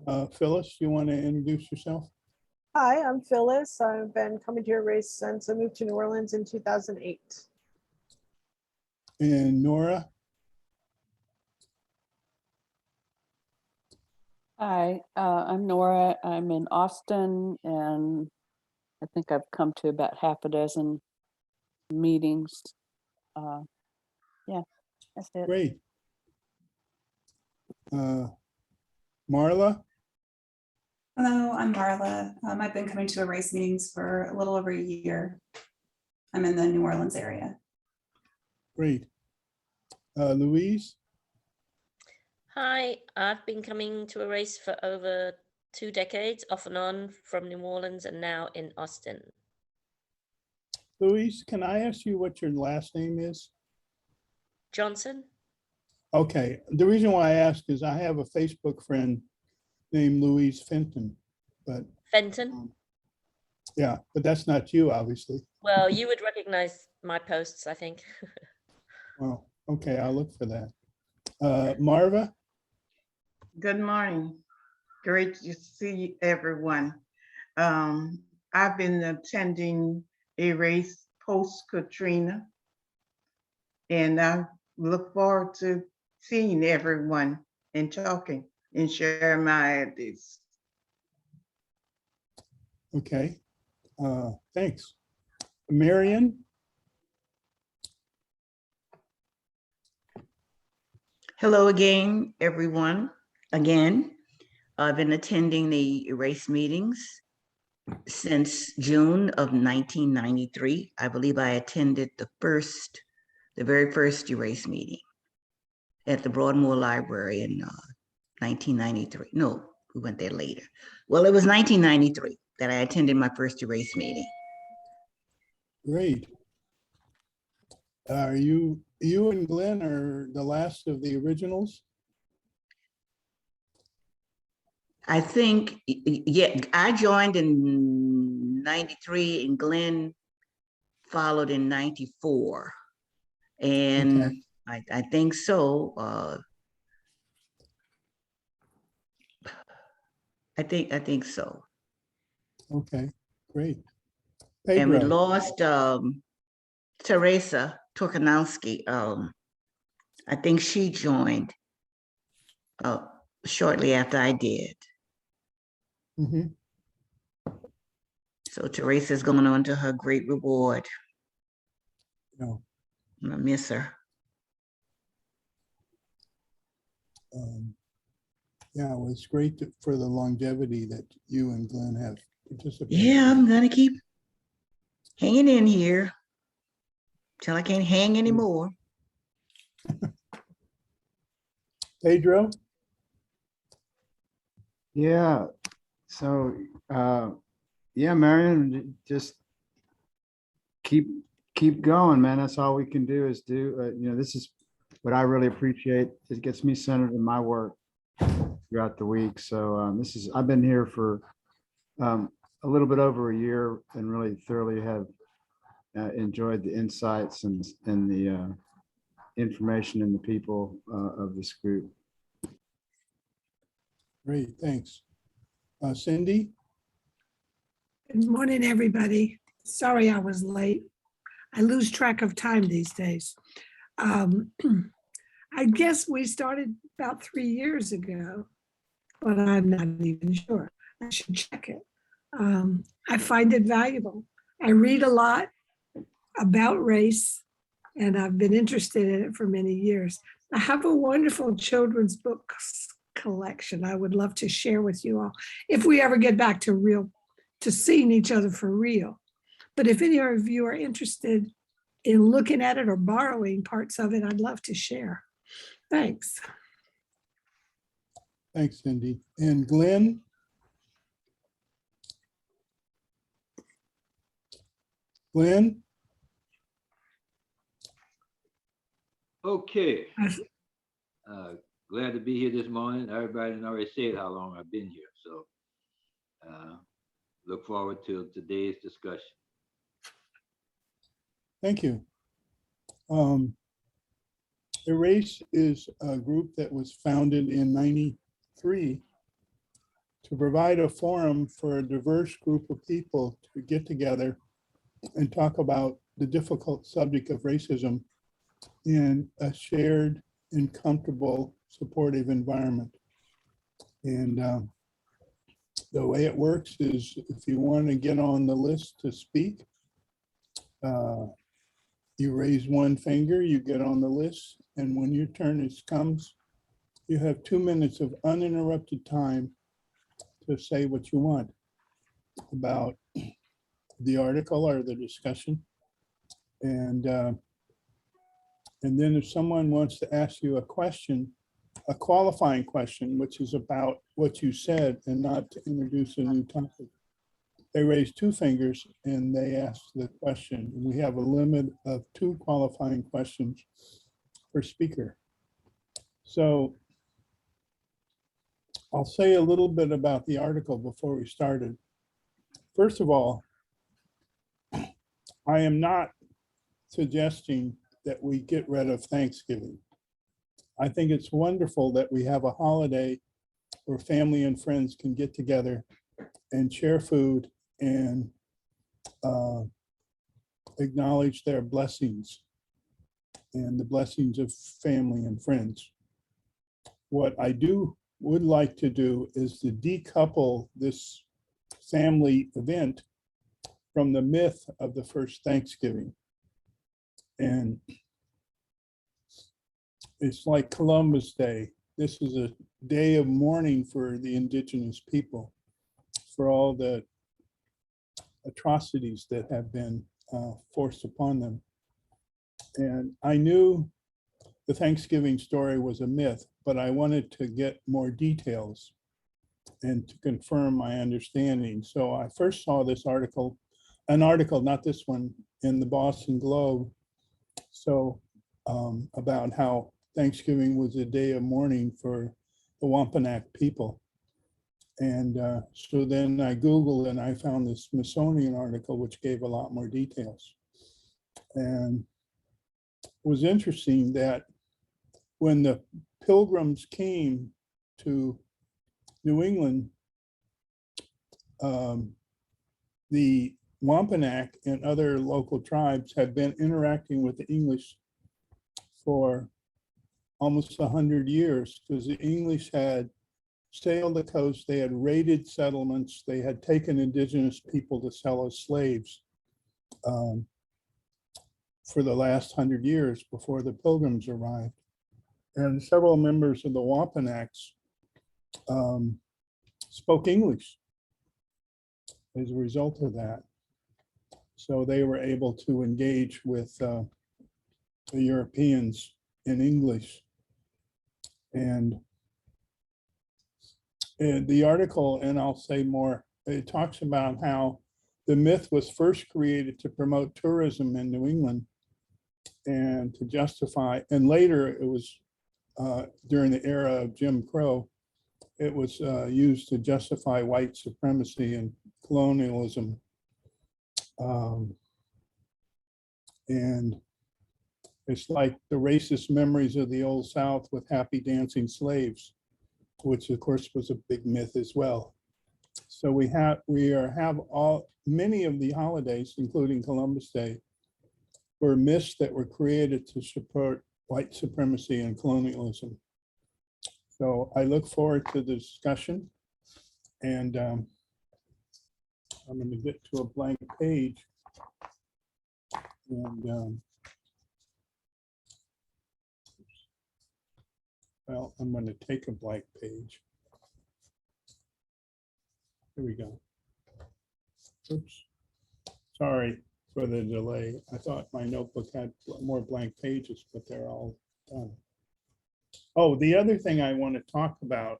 Phyllis, you want to introduce yourself? Hi, I'm Phyllis. I've been coming to Erace since I moved to New Orleans in 2008. And Nora? Hi, I'm Nora. I'm in Austin, and I think I've come to about half a dozen meetings. Yeah, that's it. Great. Marla? Hello, I'm Marla. I've been coming to Erace meetings for a little over a year. I'm in the New Orleans area. Great. Louise? Hi, I've been coming to Erace for over 2 decades, off and on, from New Orleans and now in Austin. Louise, can I ask you what your last name is? Johnson? Okay, the reason why I ask is I have a Facebook friend named Louise Fenton, but Fenton? yeah, but that's not you, obviously. Well, you would recognize my posts, I think. Well, okay, I'll look for that. Marva? Good morning. Great to see everyone. I've been attending Erace post-Katrina, and I look forward to seeing everyone and talking and sharing my ideas. Okay, thanks. Marion? Hello again, everyone. Again, I've been attending the Erace meetings since June of 1993. I believe I attended the very first Erace meeting at the Broadmoor Library in 1993. No, we went there later. Well, it was 1993 that I attended my first Erace meeting. Great. Are you and Glenn are the last of the originals? I think, yeah, I joined in 93 and Glenn followed in 94. And Okay. I think so. I think so. Okay, great. And we Pedro? lost Theresa Torkanowski. I think she joined shortly after I did. Mhm. So Teresa's going on to her great reward. No. I miss her. Yeah, it was great for the longevity that you and Glenn have participated. Yeah, I'm gonna keep hanging in here till I can't hang anymore. Pedro? Yeah, so yeah, Marion, just keep going, man. That's all we can do is do, this is what I really appreciate. It gets me centered in my work throughout the week. So I've been here for a little bit over a year and really thoroughly have enjoyed the insights and the information and the people of this group. Great, thanks. Cindy? Good morning, everybody. Sorry I was late. I lose track of time these days. I guess we started about 3 years ago, but I'm not even sure. I should check it. I find it valuable. I read a lot about race, and I've been interested in it for many years. I have a wonderful children's books collection I would love to share with you all if we ever get back to seeing each other for real. But if any of you are interested in looking at it or borrowing parts of it, I'd love to share. Thanks. Thanks, Cindy. And Glenn? Glenn? Okay. Glad to be here this morning. Everybody already said how long I've been here, so look forward to today's discussion. Thank you. Erace is a group that was founded in '93 to provide a forum for a diverse group of people to get together and talk about the difficult subject of racism in a shared and comfortable, supportive environment. And the way it works is if you want to get on the list to speak, you raise one finger, you get on the list, and when your turn comes, you have 2 minutes of uninterrupted time to say what you want about the article or the discussion. And then if someone wants to ask you a question, a qualifying question, which is about what you said and not to introduce a new topic, they raise 2 fingers and they ask the question. We have a limit of 2 qualifying questions per speaker. So I'll say a little bit about the article before we started. First of all, I am not suggesting that we get rid of Thanksgiving. I think it's wonderful that we have a holiday where family and friends can get together and share food and acknowledge their blessings and the blessings of family and friends. What I would like to do is to decouple this family event from the myth of the first Thanksgiving. And it's like Columbus Day. This is a day of mourning for the indigenous people, for all the atrocities that have been forced upon them. And I knew the Thanksgiving story was a myth, but I wanted to get more details and to confirm my understanding. So I first saw this article, not this one, in the Boston Globe. So about how Thanksgiving was a day of mourning for the Wampanoag people. And so then I Googled and I found this Smithsonian article, which gave a lot more details. And it was interesting that when the Pilgrims came to New England, the Wampanoag and other local tribes had been interacting with the English for almost 100 years, because the English had sailed the coast, they had raided settlements, they had taken indigenous people to sell as slaves for the last 100 years before the Pilgrims arrived. And several members of the Wampanoags spoke English as a result of that. So they were able to engage with the Europeans in English. And the article, and I'll say more, it talks about how the myth was first created to promote tourism in New England and to justify, and later it was during the era of Jim Crow, it was used to justify white supremacy and colonialism. And it's like the racist memories of the Old South with happy dancing slaves, which of course was a big myth as well. So we have many of the holidays, including Columbus Day, were myths that were created to support white supremacy and colonialism. So I look forward to the discussion, and I'm going to get to a blank page. And well, I'm going to take a blank page. Here we go. Oops. Sorry for the delay. I thought my notebook had more blank pages, but they're all done. Oh, the other thing I want to talk about,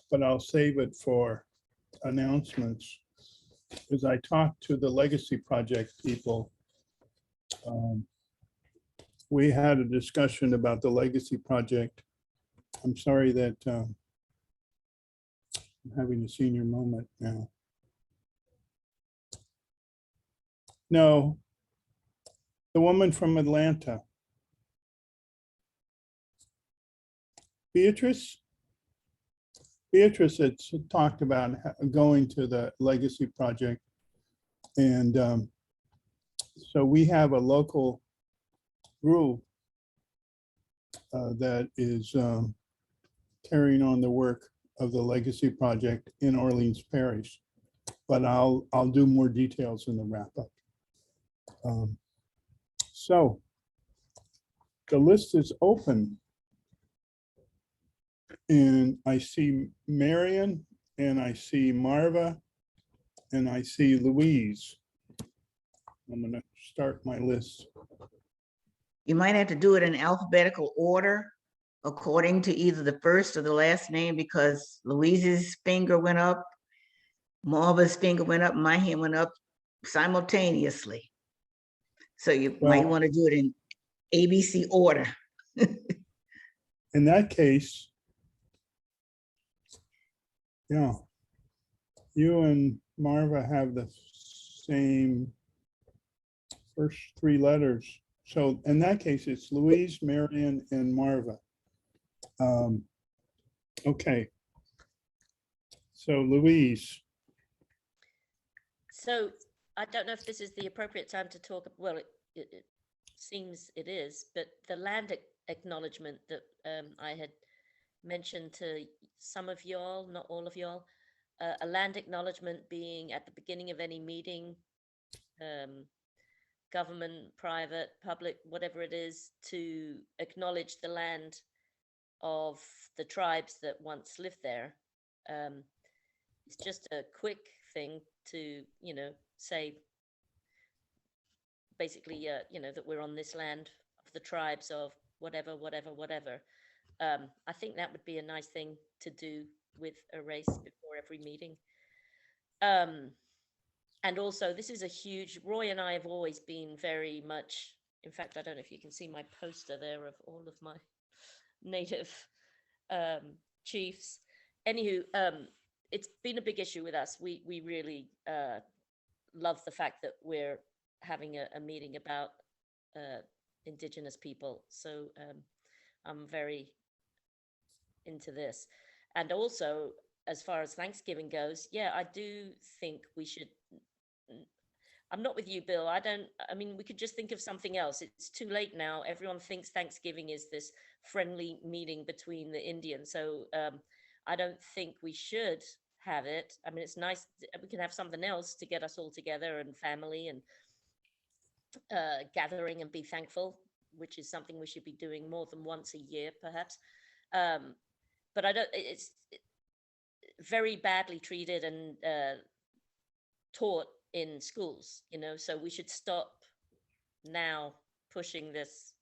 but I'll save it for announcements, is I talked to the Legacy Project people. We had a discussion about the Legacy Project. I'm sorry that I'm having a senior moment now. No, the woman from Atlanta. Beatrice? Beatrice had talked about going to the Legacy Project. And so we have a local group that is carrying on the work of the Legacy Project in Orleans Parish. But I'll do more details in the wrap up. So the list is open. And I see Marion, and I see Marva, and I see Louise. I'm going to start my list. You might have to do it in alphabetical order according to either the first or the last name, because Louise's finger went up, Marva's finger went up, my hand went up simultaneously. So you might want to do it in ABC order. In that case, yeah, you and Marva have the same first three letters. So in that case, it's Louise, Marion, and Marva. Okay. So Louise. So I don't know if this is the appropriate time to talk. Well, it seems it is, but the land acknowledgement that I had mentioned to some of y'all, not all of y'all, a land acknowledgement being at the beginning of any meeting, government, private, public, whatever it is, to acknowledge the land of the tribes that once lived there. It's just a quick thing to, say, basically, that we're on this land of the tribes of whatever. I think that would be a nice thing to do with Erace before every meeting. And also, this is a huge, Roy and I have always been very much, in fact, I don't know if you can see my poster there of all of my native chiefs. Anywho, it's been a big issue with us. We really love the fact that we're having a meeting about Indigenous people. So I'm very into this. And also, as far as Thanksgiving goes, yeah, I do think we should, I'm not with you, Bill. I mean, we could just think of something else. It's too late now. Everyone thinks Thanksgiving is this friendly meeting between the Indians. So I don't think we should have it. I mean, it's nice. We can have something else to get us all together and family and gathering and be thankful, which is something we should be doing more than once a year, perhaps. But it's very badly treated and taught in schools, so we should stop now pushing this,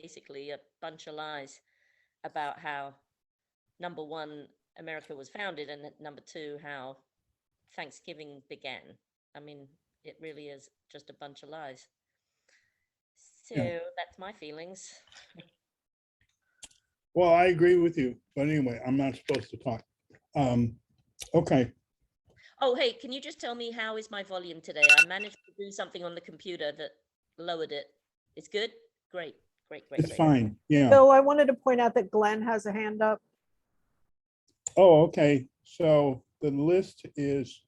basically a bunch of lies about how, number one, America was founded, and number two, how Thanksgiving began. I mean, it really is just a bunch of lies. So that's my feelings. Well, I agree with you, but anyway, I'm not supposed to talk. Okay. Oh, hey, can you just tell me how is my volume today? I managed to do something on the computer that lowered it. It's good? Great. It's fine, yeah. Bill, I wanted to point out that Glenn has a hand up. Oh, okay. So the list is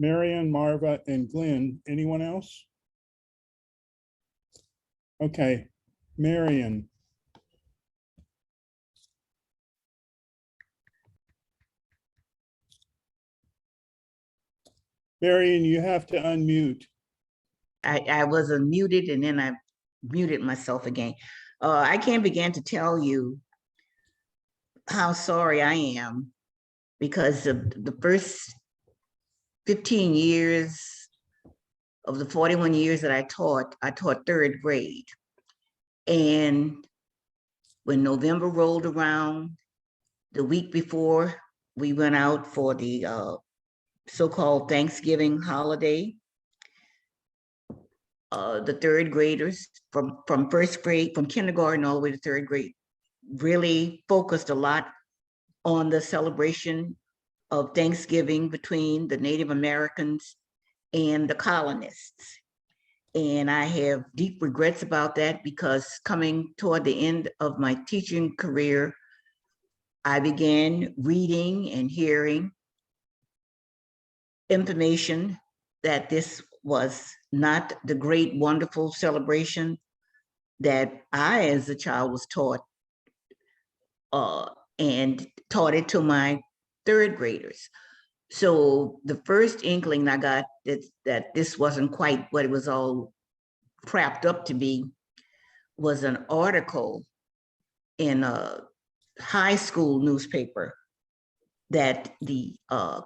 Marion, Marva, and Glenn. Anyone else? Okay, Marion. Marion, you have to unmute. I was unmuted and then I muted myself again. I can't begin to tell you how sorry I am, because of the first 15 years of the 41 years that I taught third grade. And when November rolled around, the week before we went out for the so-called Thanksgiving holiday, the third graders from first grade, from kindergarten all the way to third grade, really focused a lot on the celebration of Thanksgiving between the Native Americans and the colonists. And I have deep regrets about that, because coming toward the end of my teaching career, I began reading and hearing information that this was not the great, wonderful celebration that I, as a child, was taught, and taught it to my third graders. So the first inkling I got that this wasn't quite what it was all crapped up to be was an article in a high school newspaper that the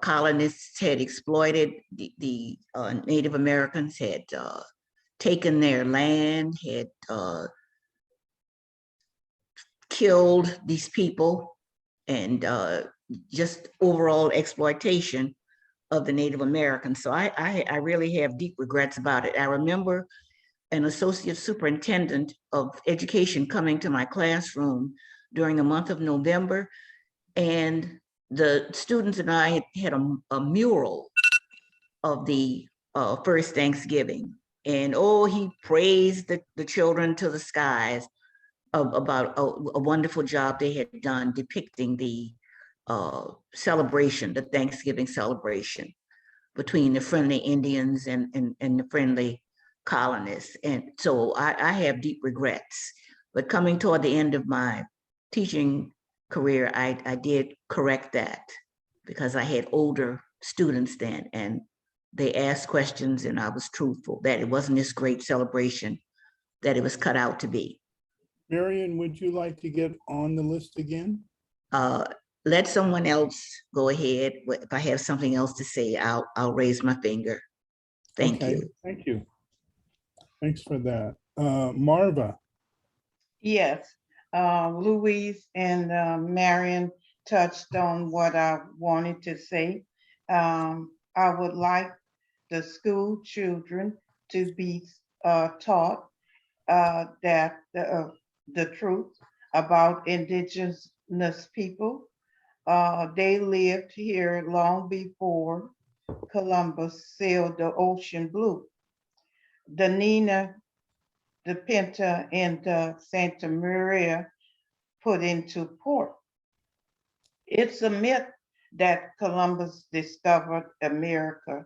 colonists had exploited, the Native Americans had taken their land, had killed these people, and just overall exploitation of the Native Americans. So I really have deep regrets about it. I remember an associate superintendent of education coming to my classroom during the month of November, and the students and I had a mural of the first Thanksgiving. And oh, he praised the children to the skies about a wonderful job they had done depicting the celebration, the Thanksgiving celebration between the friendly Indians and the friendly colonists. And so I have deep regrets. But coming toward the end of my teaching career, I did correct that because I had older students then, and they asked questions and I was truthful that it wasn't this great celebration that it was cut out to be. Marion, would you like to get on the list again? Let someone else go ahead. If I have something else to say, I'll raise my finger. Thank Okay, you. thank you. Thanks for that. Marva. Yes, Louise and Marion touched on what I wanted to say. I would like the school children to be taught that the truth about indigenous people. They lived here long before Columbus sailed the ocean blue. The Nina, the Pinta, and the Santa Maria put into port. It's a myth that Columbus discovered America.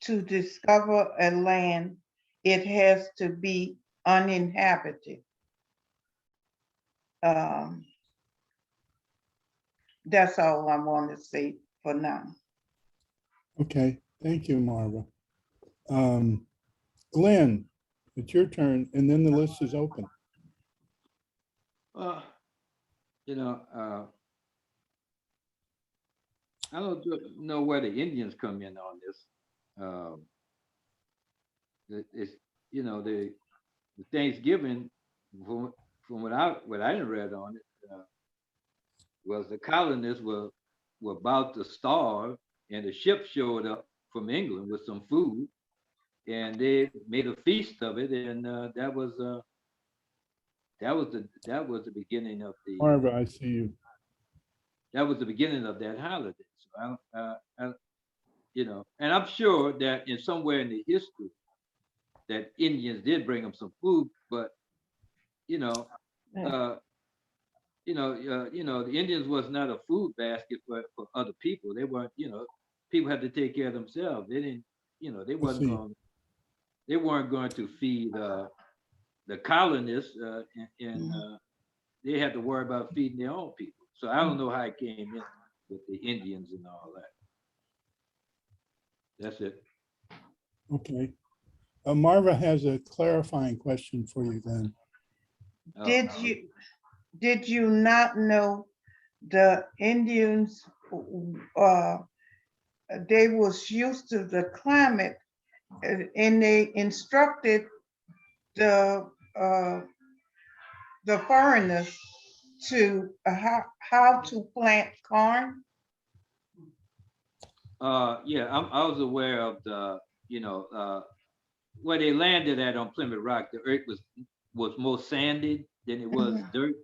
To discover a land, it has to be uninhabited. That's all I want to say for now. Okay, thank you, Marva. Glenn, it's your turn, and then the list is open. You know, I don't know where the Indians come in on this. It's, you know, the Thanksgiving, from what I read on it, was the colonists were about to starve, and the ship showed up from England with some food, and they made a feast of it, and that was the beginning of the. Marva, I see you. That was the beginning of that holiday. So you know, and I'm sure that in somewhere in the history that Indians did bring them some food, but you know, the Indians was not a food basket for other people. They weren't, you know, people had to take care of themselves. They didn't, you know, they weren't going to feed the colonists, and they had to worry about feeding their own people. So I don't know how it came in with the Indians and all that. That's it. Okay. Marva has a clarifying question for you then. Did you not know the Indians, they was used to the climate, and they instructed the foreigners to how to plant corn? Yeah, I was aware of the, you know, where they landed at on Plymouth Rock, the earth was more sandy than it was dirt.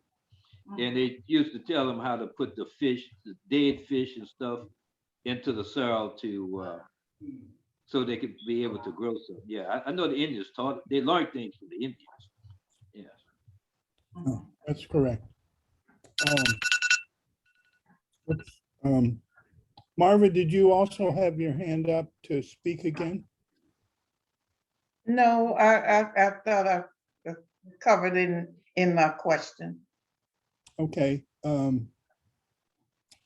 And they used to tell them how to put the fish, the dead fish and stuff into the soil to, so they could be able to grow some. Yeah, I know the Indians they learned things from the Indians. Yes. Oh, that's correct. Marva, did you also have your hand up to speak again? No, I thought I covered in my question. Okay. The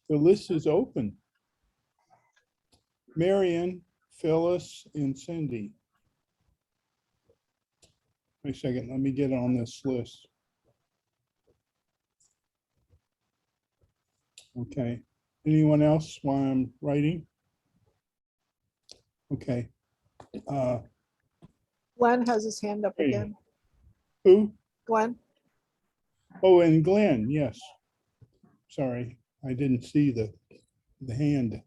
list is open. Marion, Phyllis, and Cindy. Wait a second, let me get on this list. Okay. Anyone else while I'm writing? Okay. Glenn has his hand up Hey. again. Who? Glenn? Oh, and Glenn, yes. Sorry, I didn't see the hand.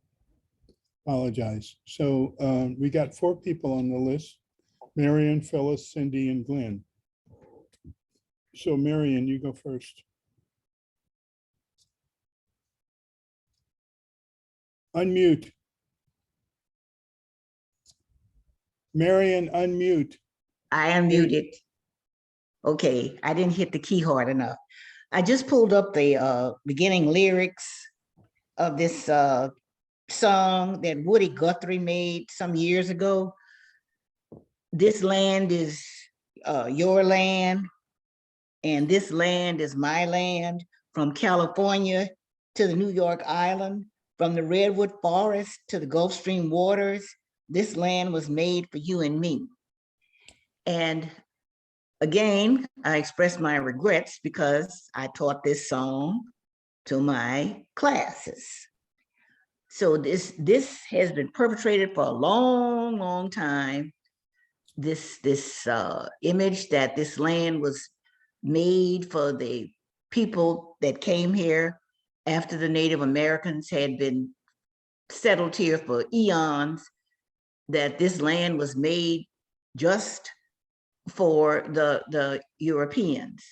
Apologize. So we got 4 people on the list. Marion, Phyllis, Cindy, and Glenn. So Marion, you go first. Unmute. Marion, unmute. I am muted. Okay, I didn't hit the key hard enough. I just pulled up the beginning lyrics of this song that Woody Guthrie made some years ago. This land is your land, and this land is my land, from California to the New York Island, from the Redwood Forest to the Gulf Stream waters. This land was made for you and me. And again, I express my regrets because I taught this song to my classes. So this has been perpetrated for a long, long time. This image that this land was made for the people that came here after the Native Americans had been settled here for eons, that this land was made just for the Europeans.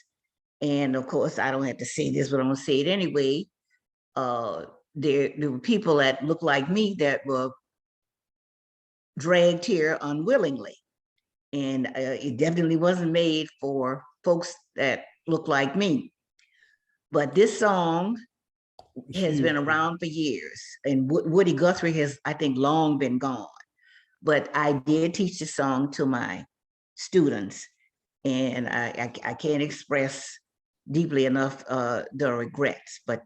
And of course, I don't have to say this, but I'm gonna say it anyway. There were people that looked like me that were dragged here unwillingly. And it definitely wasn't made for folks that look like me. But this song has been around for years, and Woody Guthrie has, I think, long been gone. But I did teach the song to my students, and I can't express deeply enough the regrets, but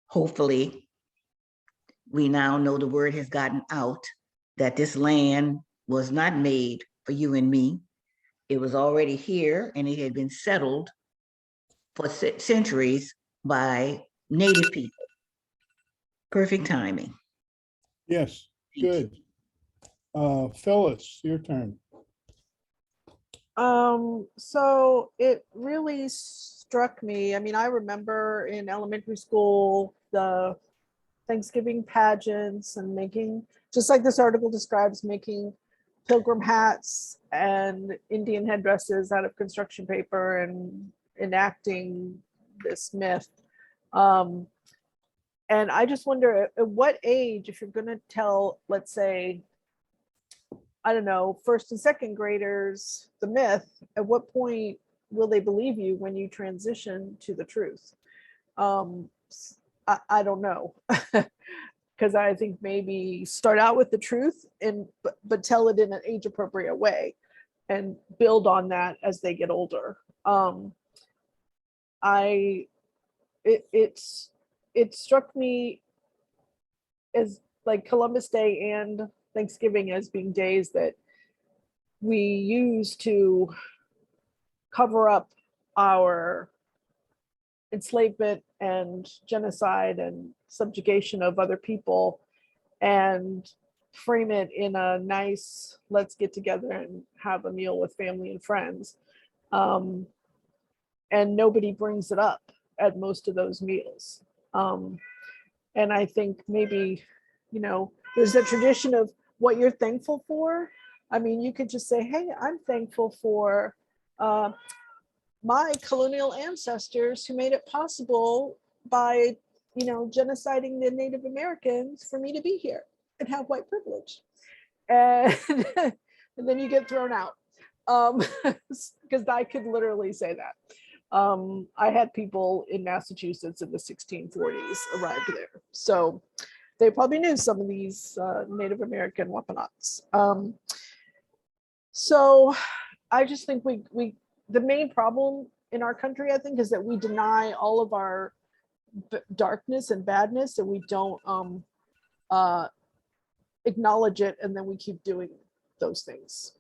hopefully we now know the word has gotten out that this land was not made for you and me. It was already here, and it had been settled for centuries by Native people. Perfect timing. Yes, good. Phyllis, your turn. So it really struck me. I mean, I remember in elementary school, the Thanksgiving pageants and making, just like this article describes, making pilgrim hats and Indian headdresses out of construction paper and enacting this myth. And I just wonder at what age, if you're going to tell, let's say, I don't know, first and second graders, the myth, at what point will they believe you when you transition to the truth? I don't know. Because I think maybe start out with the truth and but tell it in an age appropriate way and build on that as they get older. It struck me as like Columbus Day and Thanksgiving as being days that we use to cover up our enslavement and genocide and subjugation of other people and frame it in a nice, let's get together and have a meal with family and friends. And nobody brings it up at most of those meals. And I think maybe, there's a tradition of what you're thankful for. I mean, you could just say, hey, I'm thankful for my colonial ancestors who made it possible by, genociding the Native Americans for me to be here and have white privilege. And, and then you get thrown out. Because I could literally say that. I had people in Massachusetts in the 1640s arrive there. So they probably knew some of these Native American Wampanoags. So I just think the main problem in our country, I think, is that we deny all of our darkness and badness, and we don't acknowledge it, and then we keep doing those things.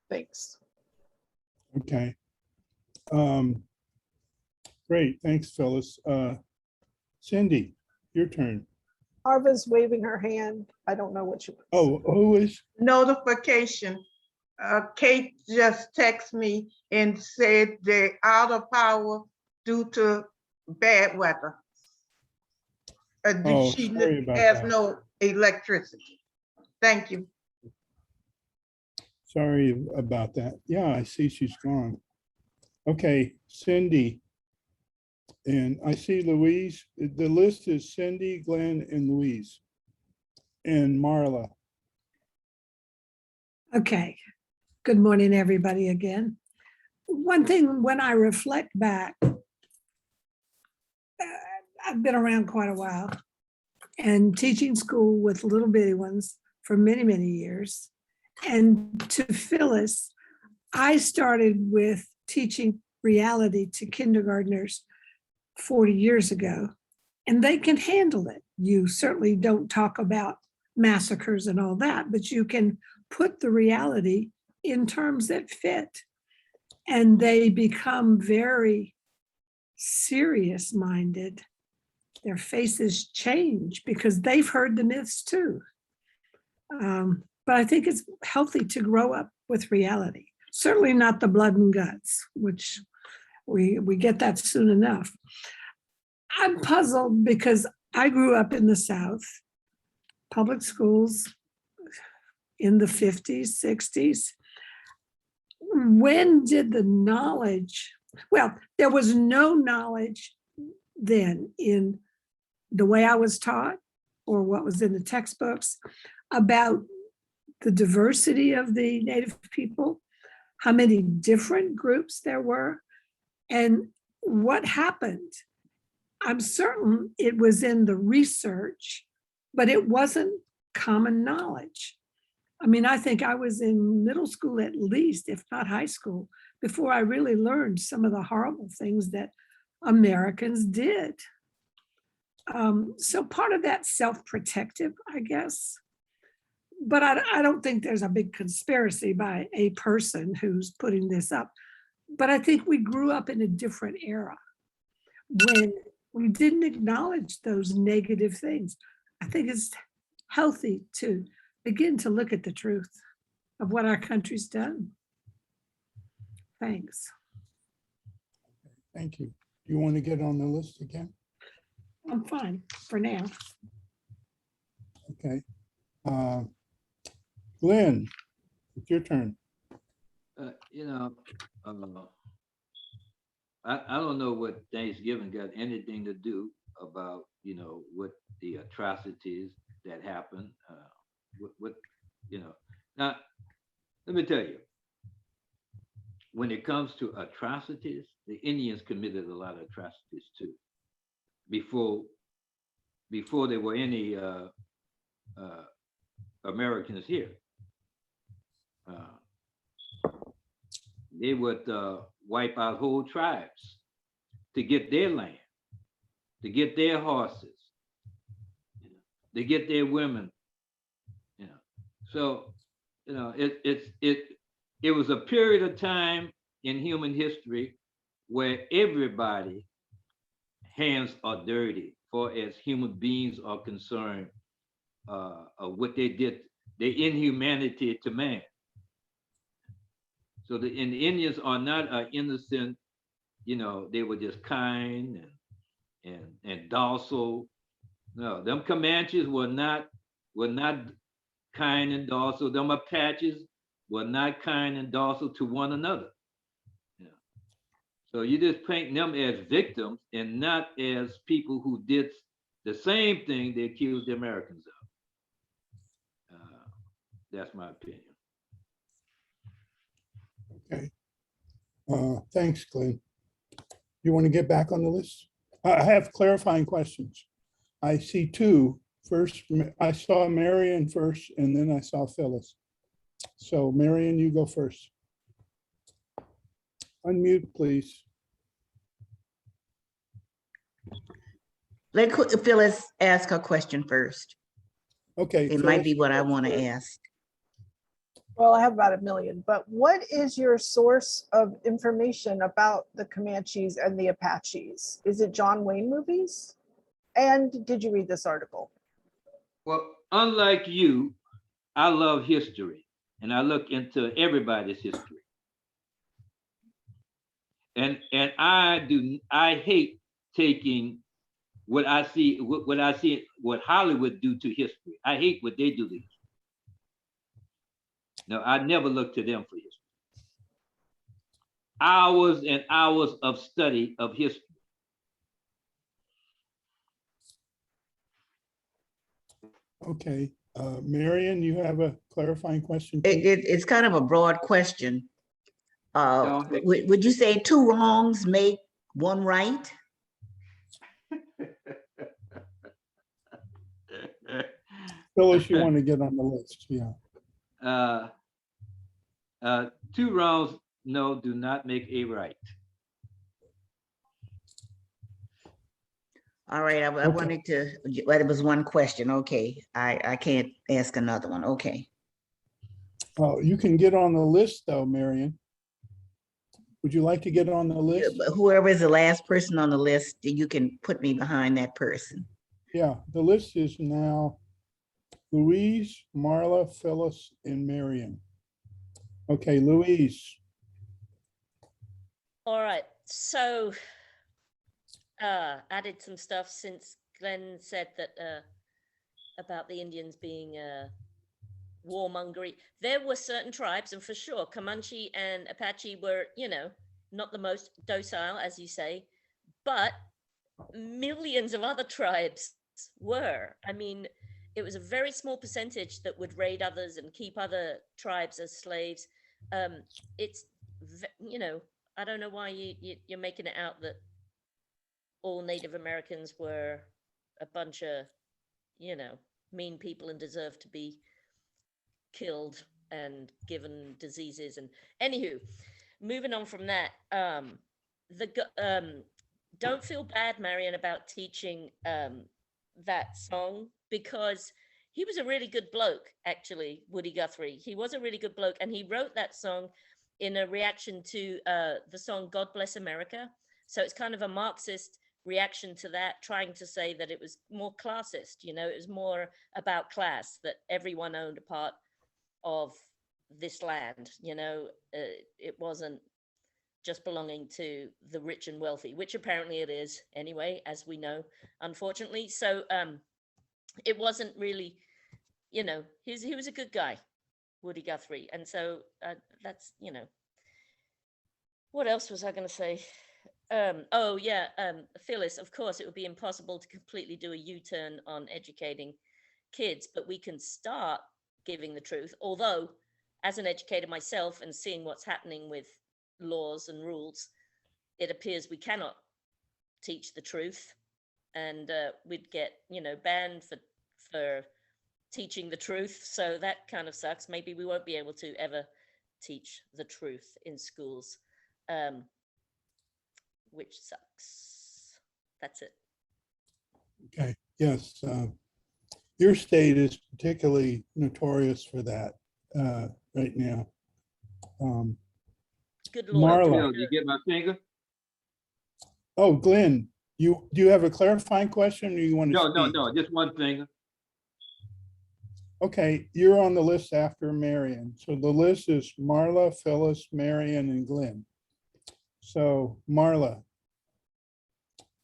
Thanks. Okay. Great, thanks, Phyllis. Cindy, your turn. Arva's waving her hand. I don't know what she wants. Oh, who is? Notification. Kate just texted me and said they're out of power due to bad weather. Oh, She sorry about has that. no electricity. Thank you. Sorry about that. Yeah, I see she's gone. Okay, Cindy. And I see Louise. The list is Cindy, Glenn, and Louise. And Marla. Okay. Good morning, everybody, again. One thing, when I reflect back, I've been around quite a while and teaching school with little bitty ones for many, many years. And to Phyllis, I started with teaching reality to kindergartners 40 years ago, and they can handle it. You certainly don't talk about massacres and all that, but you can put the reality in terms that fit. And they become very serious-minded. Their faces change because they've heard the myths too. But I think it's healthy to grow up with reality. Certainly not the blood and guts, which we get that soon enough. I'm puzzled because I grew up in the South, public schools in the 50s, 60s. When did the knowledge, well, there was no knowledge then in the way I was taught or what was in the textbooks about the diversity of the Native people, how many different groups there were, and what happened. I'm certain it was in the research, but it wasn't common knowledge. I mean, I think I was in middle school at least, if not high school, before I really learned some of the horrible things that Americans did. So part of that self-protective, I guess. But I don't think there's a big conspiracy by a person who's putting this up. But I think we grew up in a different era when we didn't acknowledge those negative things. I think it's healthy to begin to look at the truth of what our country's done. Thanks. Thank you. Do you want to get on the list again? I'm fine for now. Okay. Glenn, it's your turn. You know, I don't know what Thanksgiving got anything to do about, you know, what the atrocities that happened. What, you know, now, let me tell you, when it comes to atrocities, the Indians committed a lot of atrocities too. Before there were any Americans here. They would wipe out whole tribes to get their land, to get their horses, you know, to get their women. You know, so you know it was a period of time in human history where everybody hands are dirty for as human beings are concerned of what they did, their inhumanity to man. So the Indians are not innocent, you know, they were just kind and docile. No, them Comanches were not kind and docile. Them Apaches were not kind and docile to one another. Yeah. So you just paint them as victims and not as people who did the same thing they accused the Americans of. That's my opinion. Okay. Thanks, Glenn. You want to get back on the list? I have clarifying questions. I see two. First, I saw Marion first, and then I saw Phyllis. So Marion, you go first. Unmute, please. Let Phyllis ask her question first. Okay. It might be Phyllis, what I you go want to first. ask. Well, I have about 1 million, but what is your source of information about the Comanches and the Apaches? Is it John Wayne movies? And did you read this article? Well, unlike you, I love history and I look into everybody's history. And I hate taking what I see what Hollywood do to history. I hate what they do to history. No, I never look to them for history. Hours and hours of study of history. Okay. Marion, you have a clarifying question? It's kind of a broad question. No. Would you say 2 wrongs make 1 right? Phyllis, you want to get on the list? Yeah. 2 wrongs, no, do not make a right. All right, I Okay. wanted to, well, it was 1 question. Okay, I can't ask another one. Okay. Oh, you can get on the list though, Marion. Would you like to get on the Yeah, list? but whoever is the last person on the list, you can put me behind that person. Yeah, the list is now Louise, Marla, Phyllis, and Marion. Okay, Louise. All right, so added some stuff since Glenn said that about the Indians being warmongery. There were certain tribes, and for sure, Comanche and Apache were, you know, not the most docile, as you say, but millions of other tribes were. I mean, it was a very small percentage that would raid others and keep other tribes as slaves. It's, you know, I don't know why you're making it out that all Native Americans were a bunch of, you know, mean people and deserve to be killed and given diseases. And anywho, moving on from that, don't feel bad, Marion, about teaching that song, because he was a really good bloke, actually, Woody Guthrie. He was a really good bloke, and he wrote that song in a reaction to the song God Bless America. So it's kind of a Marxist reaction to that, trying to say that it was more classist, you know, it was more about class, that everyone owned a part of this land, you know, it wasn't just belonging to the rich and wealthy, which apparently it is anyway, as we know, unfortunately. So it wasn't really, you know, he was a good guy, Woody Guthrie. And so that's, you know, what else was I going to say? Oh yeah, Phyllis, of course, it would be impossible to completely do a U-turn on educating kids, but we can start giving the truth. Although, as an educator myself and seeing what's happening with laws and rules, it appears we cannot teach the truth, and we'd get, you know, banned for teaching the truth. So that kind of sucks. Maybe we won't be able to ever teach the truth in schools, which sucks. That's it. Okay, yes. Your state is particularly notorious for that right now. Good Lord. Marla. Bill, did you get my finger? Oh, Glenn, do you have a clarifying question, or you want to speak? No, just one finger. Okay, you're on the list after Marion. So the list is Marla, Phyllis, Marion, and Glenn. So Marla,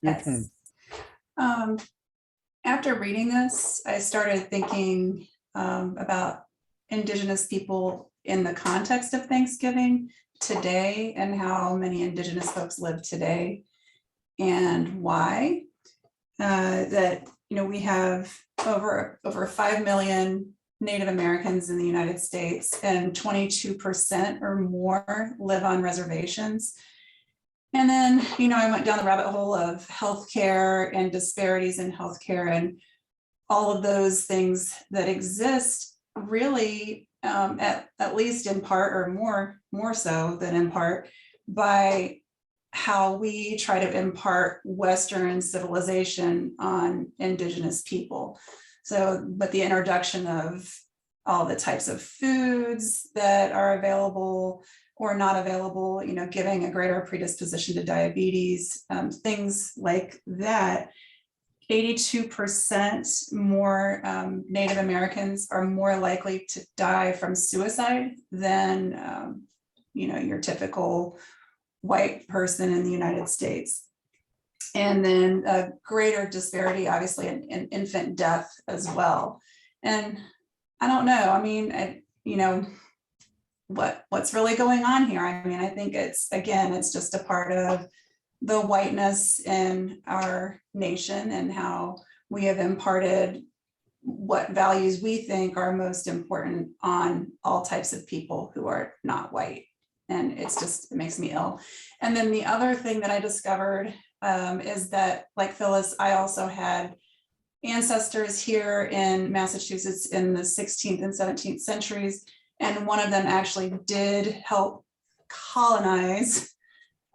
your turn. After reading this, I started thinking about Indigenous people in the context of Thanksgiving today, and how many Indigenous folks live today and why. That, you know, we have over 5 million Native Americans in the United States, and 22% or more live on reservations. And then, you know, I went down the rabbit hole of healthcare and disparities in healthcare and all of those things that exist really, at least in part or more so than in part, by how we try to impart Western civilization on Indigenous people. So, but the introduction of all the types of foods that are available or not available, you know, giving a greater predisposition to diabetes, things like that. 82% more Native Americans are more likely to die from suicide than, you know, your typical white person in the United States. And then a greater disparity, obviously, in infant death as well. And I don't know, I mean, you know, what's really going on here? I mean, I think it's just a part of the whiteness in our nation and how we have imparted what values we think are most important on all types of people who are not white. And it makes me ill. And then the other thing that I discovered is that, like Phyllis, I also had ancestors here in Massachusetts in the 16th and 17th centuries. And one of them actually did help colonize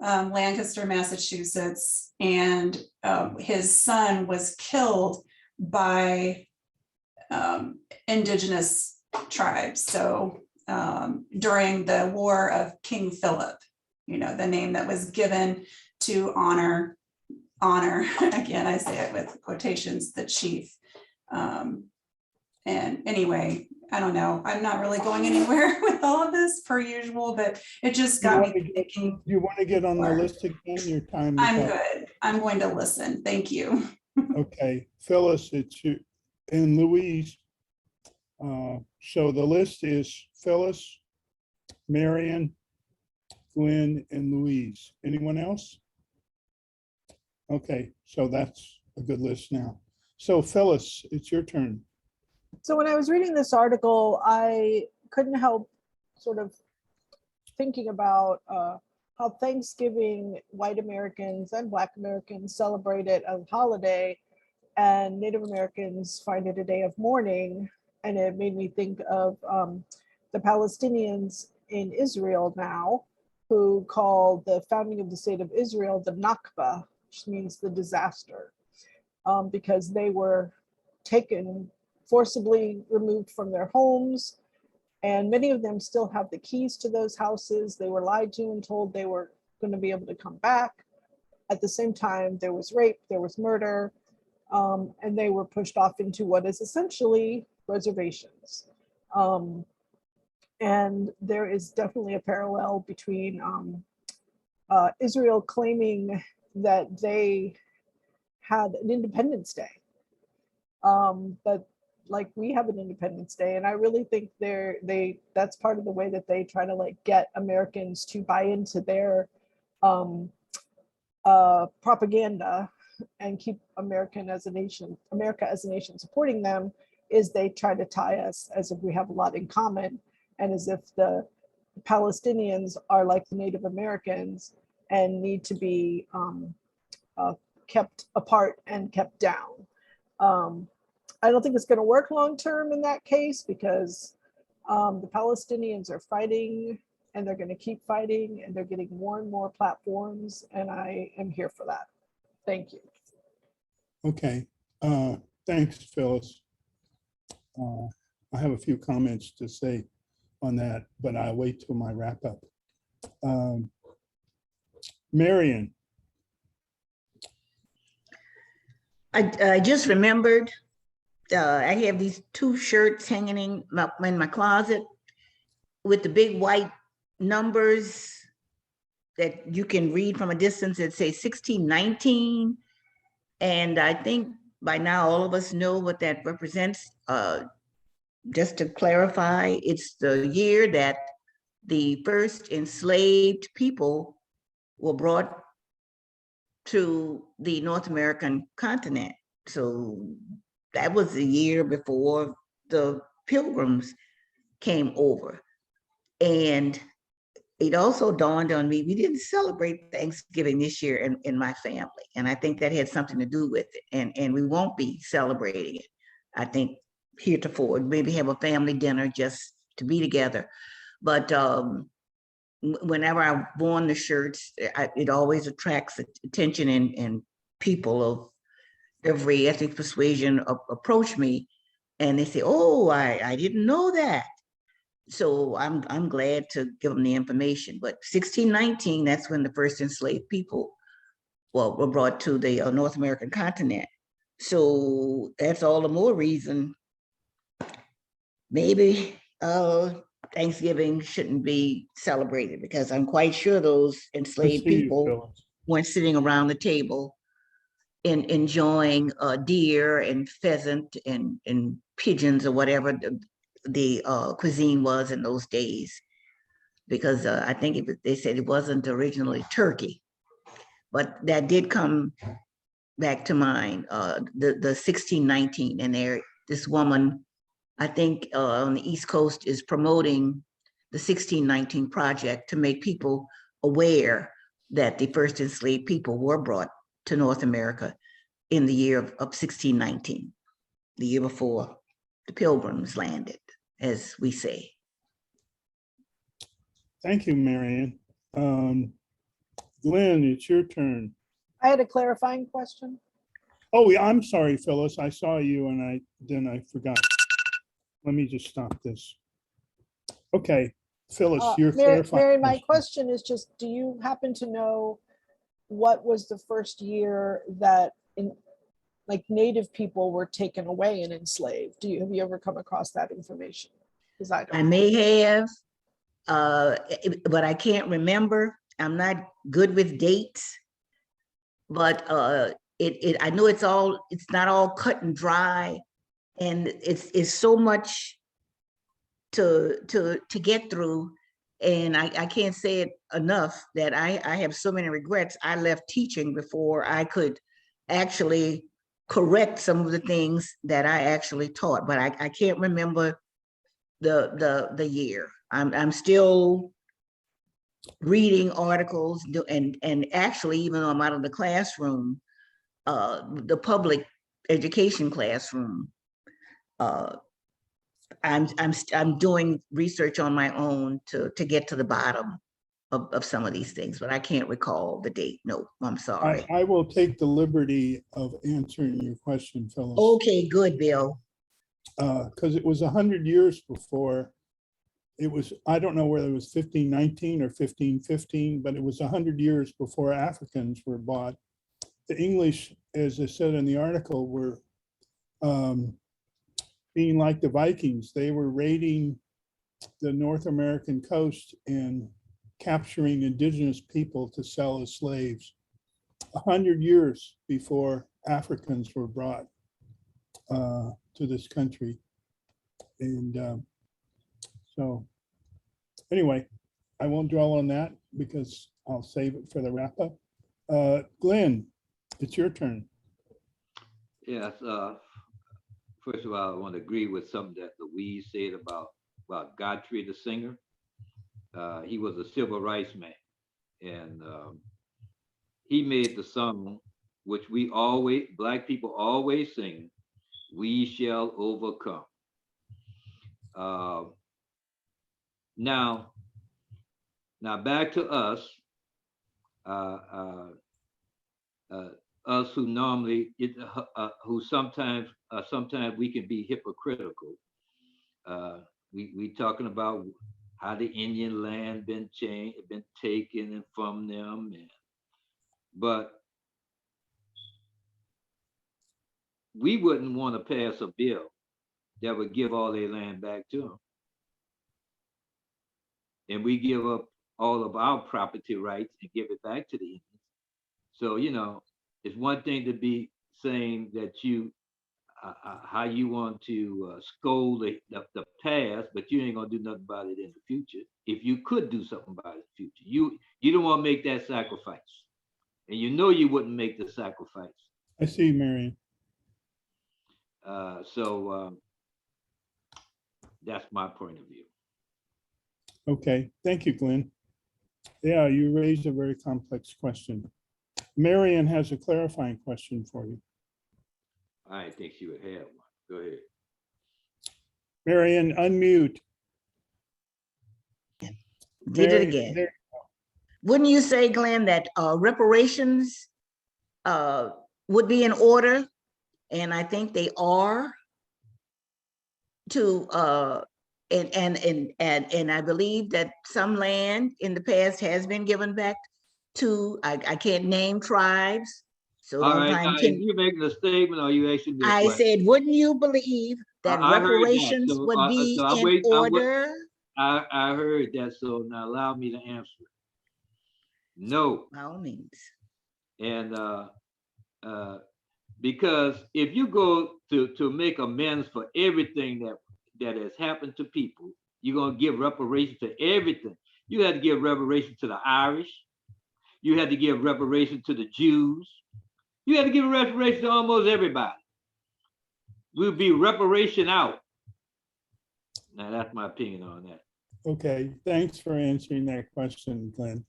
Lancaster, Massachusetts, and his son was killed by Indigenous tribes. So during the War of King Philip, you know, the name that was given to honor, again, I say it with quotations, the chief. And anyway, I don't know, I'm not really going anywhere with all of this per usual, but it just got me thinking. You want to get on the list again? Your time. I'm good. I'm going to listen. Thank you. Okay, Phyllis, it's you and Louise. So the list is Phyllis, Marion, Gwen, and Louise. Anyone else? Okay, so that's a good list now. So Phyllis, it's your turn. So when I was reading this article, I couldn't help sort of thinking about how Thanksgiving, white Americans and Black Americans celebrate it as a holiday, and Native Americans find it a day of mourning. And it made me think of the Palestinians in Israel now, who call the founding of the state of Israel the Nakba, which means the disaster, because they were forcibly removed from their homes. And many of them still have the keys to those houses. They were lied to and told they were going to be able to come back. At the same time, there was rape, there was murder, and they were pushed off into what is essentially reservations. And there is definitely a parallel between Israel claiming that they had an Independence Day, but like we have an Independence Day, and I really think that's part of the way that they try to like get Americans to buy into their propaganda and keep America as a nation supporting them, is they try to tie us as if we have a lot in common, and as if the Palestinians are like the Native Americans and need to be kept apart and kept down. I don't think it's going to work long term in that case, because the Palestinians are fighting and they're going to keep fighting, and they're getting more and more platforms, and I am here for that. Thank you. Okay, thanks, Phyllis. I have a few comments to say on that, but I'll wait till my wrap up. Marion. I just remembered, I have these 2 shirts hanging in my closet with the big white numbers that you can read from a distance that say 1619. And I think by now all of us know what that represents. Just to clarify, it's the year that the first enslaved people were brought to the North American continent. So that was the year before the Pilgrims came over. And it also dawned on me, we didn't celebrate Thanksgiving this year in my family. And I think that had something to do with it. And we won't be celebrating it. I think heretofore, maybe have a family dinner just to be together. But whenever I've worn the shirts, it always attracts attention, and people of every ethnic persuasion approach me and they say, oh, I didn't know that. So I'm glad to give them the information. But 1619, that's when the first enslaved people, well, were brought to the North American continent. So that's all the more reason maybe Thanksgiving shouldn't be celebrated, because I'm quite sure those Good enslaved to see you, people Phyllis. weren't sitting around the table enjoying deer and pheasant and pigeons or whatever the cuisine was in those days, because I think they said it wasn't originally turkey, but that did come back to mind, the 1619, and this woman, I think on the East Coast, is promoting the 1619 project to make people aware that the first enslaved people were brought to North America in the year of 1619, the year before the Pilgrims landed, as we say. Thank you, Marion. Glenn, it's your turn. I had a clarifying question. Oh, yeah, I'm sorry, Phyllis. I saw you and then I forgot. Let me just stop this. Okay, Phyllis, your clarifying. Mary, my question is just, do you happen to know what was the first year that Native people were taken away and enslaved? Have you ever come across that information? Because I I don't. may have, but I can't remember. I'm not good with dates, but I know it's not all cut and dry, and it's so much to get through. And I can't say it enough that I have so many regrets. I left teaching before I could actually correct some of the things that I actually taught, but I can't remember the year. I'm still reading articles, and actually, even though I'm out of the classroom, the public education classroom, I'm doing research on my own to get to the bottom of some of these things, but I can't recall the date. No, I'm sorry. I will take the liberty of answering your question, Phyllis. Okay, good, Bill. Because it was 100 years before. It was, I don't know whether it was 1519 or 1515, but it was 100 years before Africans were bought. The English, as I said in the article, were being like the Vikings. They were raiding the North American coast and capturing indigenous people to sell as slaves 100 years before Africans were brought to this country. And so anyway, I won't dwell on that because I'll save it for the wrap up. Glenn, it's your turn. Yes. First of all, I want to agree with something that Louise said about Guthrie the singer. He was a civil rights man, and he made the song which Black people always sing, "We Shall Overcome." Now back to us. Us who normally, who sometimes we can be hypocritical. We talking about how the Indian land been taken and from them, but we wouldn't want to pass a bill that would give all their land back to them, and we give up all of our property rights and give it back to the Indians. So it's one thing to be saying that how you want to scold the past, but you ain't gonna do nothing about it in the future. If you could do something about it in the future, you don't want to make that sacrifice, and you wouldn't make the sacrifice. I see, Marion. So that's my point of view. Okay, thank you, Glenn. Yeah, you raised a very complex question. Marion has a clarifying question for you. I didn't think she would have one. Go ahead. Marion, unmute. Did it Marion, again. there- Wouldn't you say, Glenn, that reparations would be in order? And I think they are to and I believe that some land in the past has been given back to I can't name tribes. So All don't right, find now, is you making a statement or are you asking me a I question? said, wouldn't you believe that I heard that. reparations So, would be so in order? I heard that, so now allow me to answer. No, By all means. and because if you go to make amends for everything that has happened to people, you're gonna give reparations to everything. You had to give reparations to the Irish. You had to give reparations to the Jews. You had to give reparations to almost everybody. We'll be reparation out. Now that's my opinion on that. Okay, thanks for answering that question, Glenn.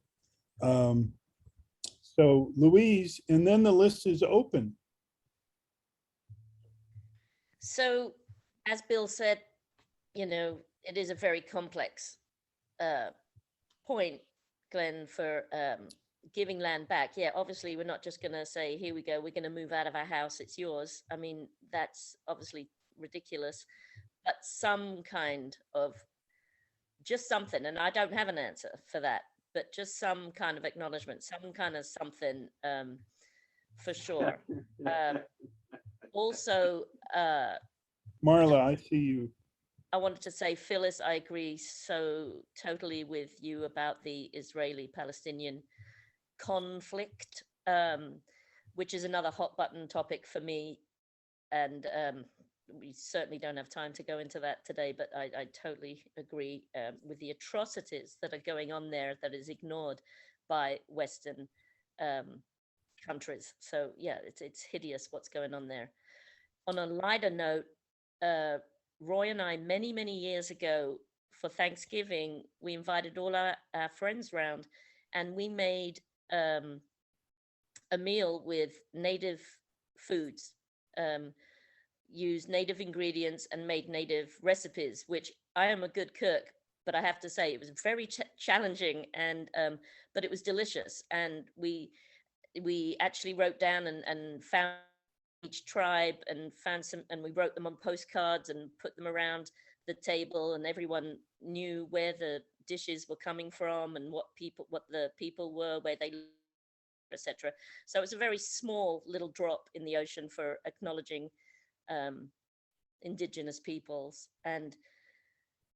So Louise, and then the list is open. So, as Bill said, you know, it is a very complex point, Glenn, for giving land back. Yeah, obviously, we're not just going to say, here we go, we're going to move out of our house, it's yours. I mean, that's obviously ridiculous, but some kind of, just something, and I don't have an answer for that, but just some kind of acknowledgement, some kind of something for sure. Also, Marla, I see you. I wanted to say, Phyllis, I agree so totally with you about the Israeli-Palestinian conflict, which is another hot button topic for me. And we certainly don't have time to go into that today, but I totally agree with the atrocities that are going on there that is ignored by Western countries. So yeah, it's hideous what's going on there. On a lighter note, Roy and I, many years ago for Thanksgiving, we invited all our friends round and we made a meal with native foods, used native ingredients and made native recipes, which I am a good cook, but I have to say it was very challenging and but it was delicious. And we actually wrote down and found each tribe and found some, and we wrote them on postcards and put them around the table, and everyone knew where the dishes were coming from and what the people were, where they lived, etc. So it was a very small little drop in the ocean for acknowledging indigenous peoples. And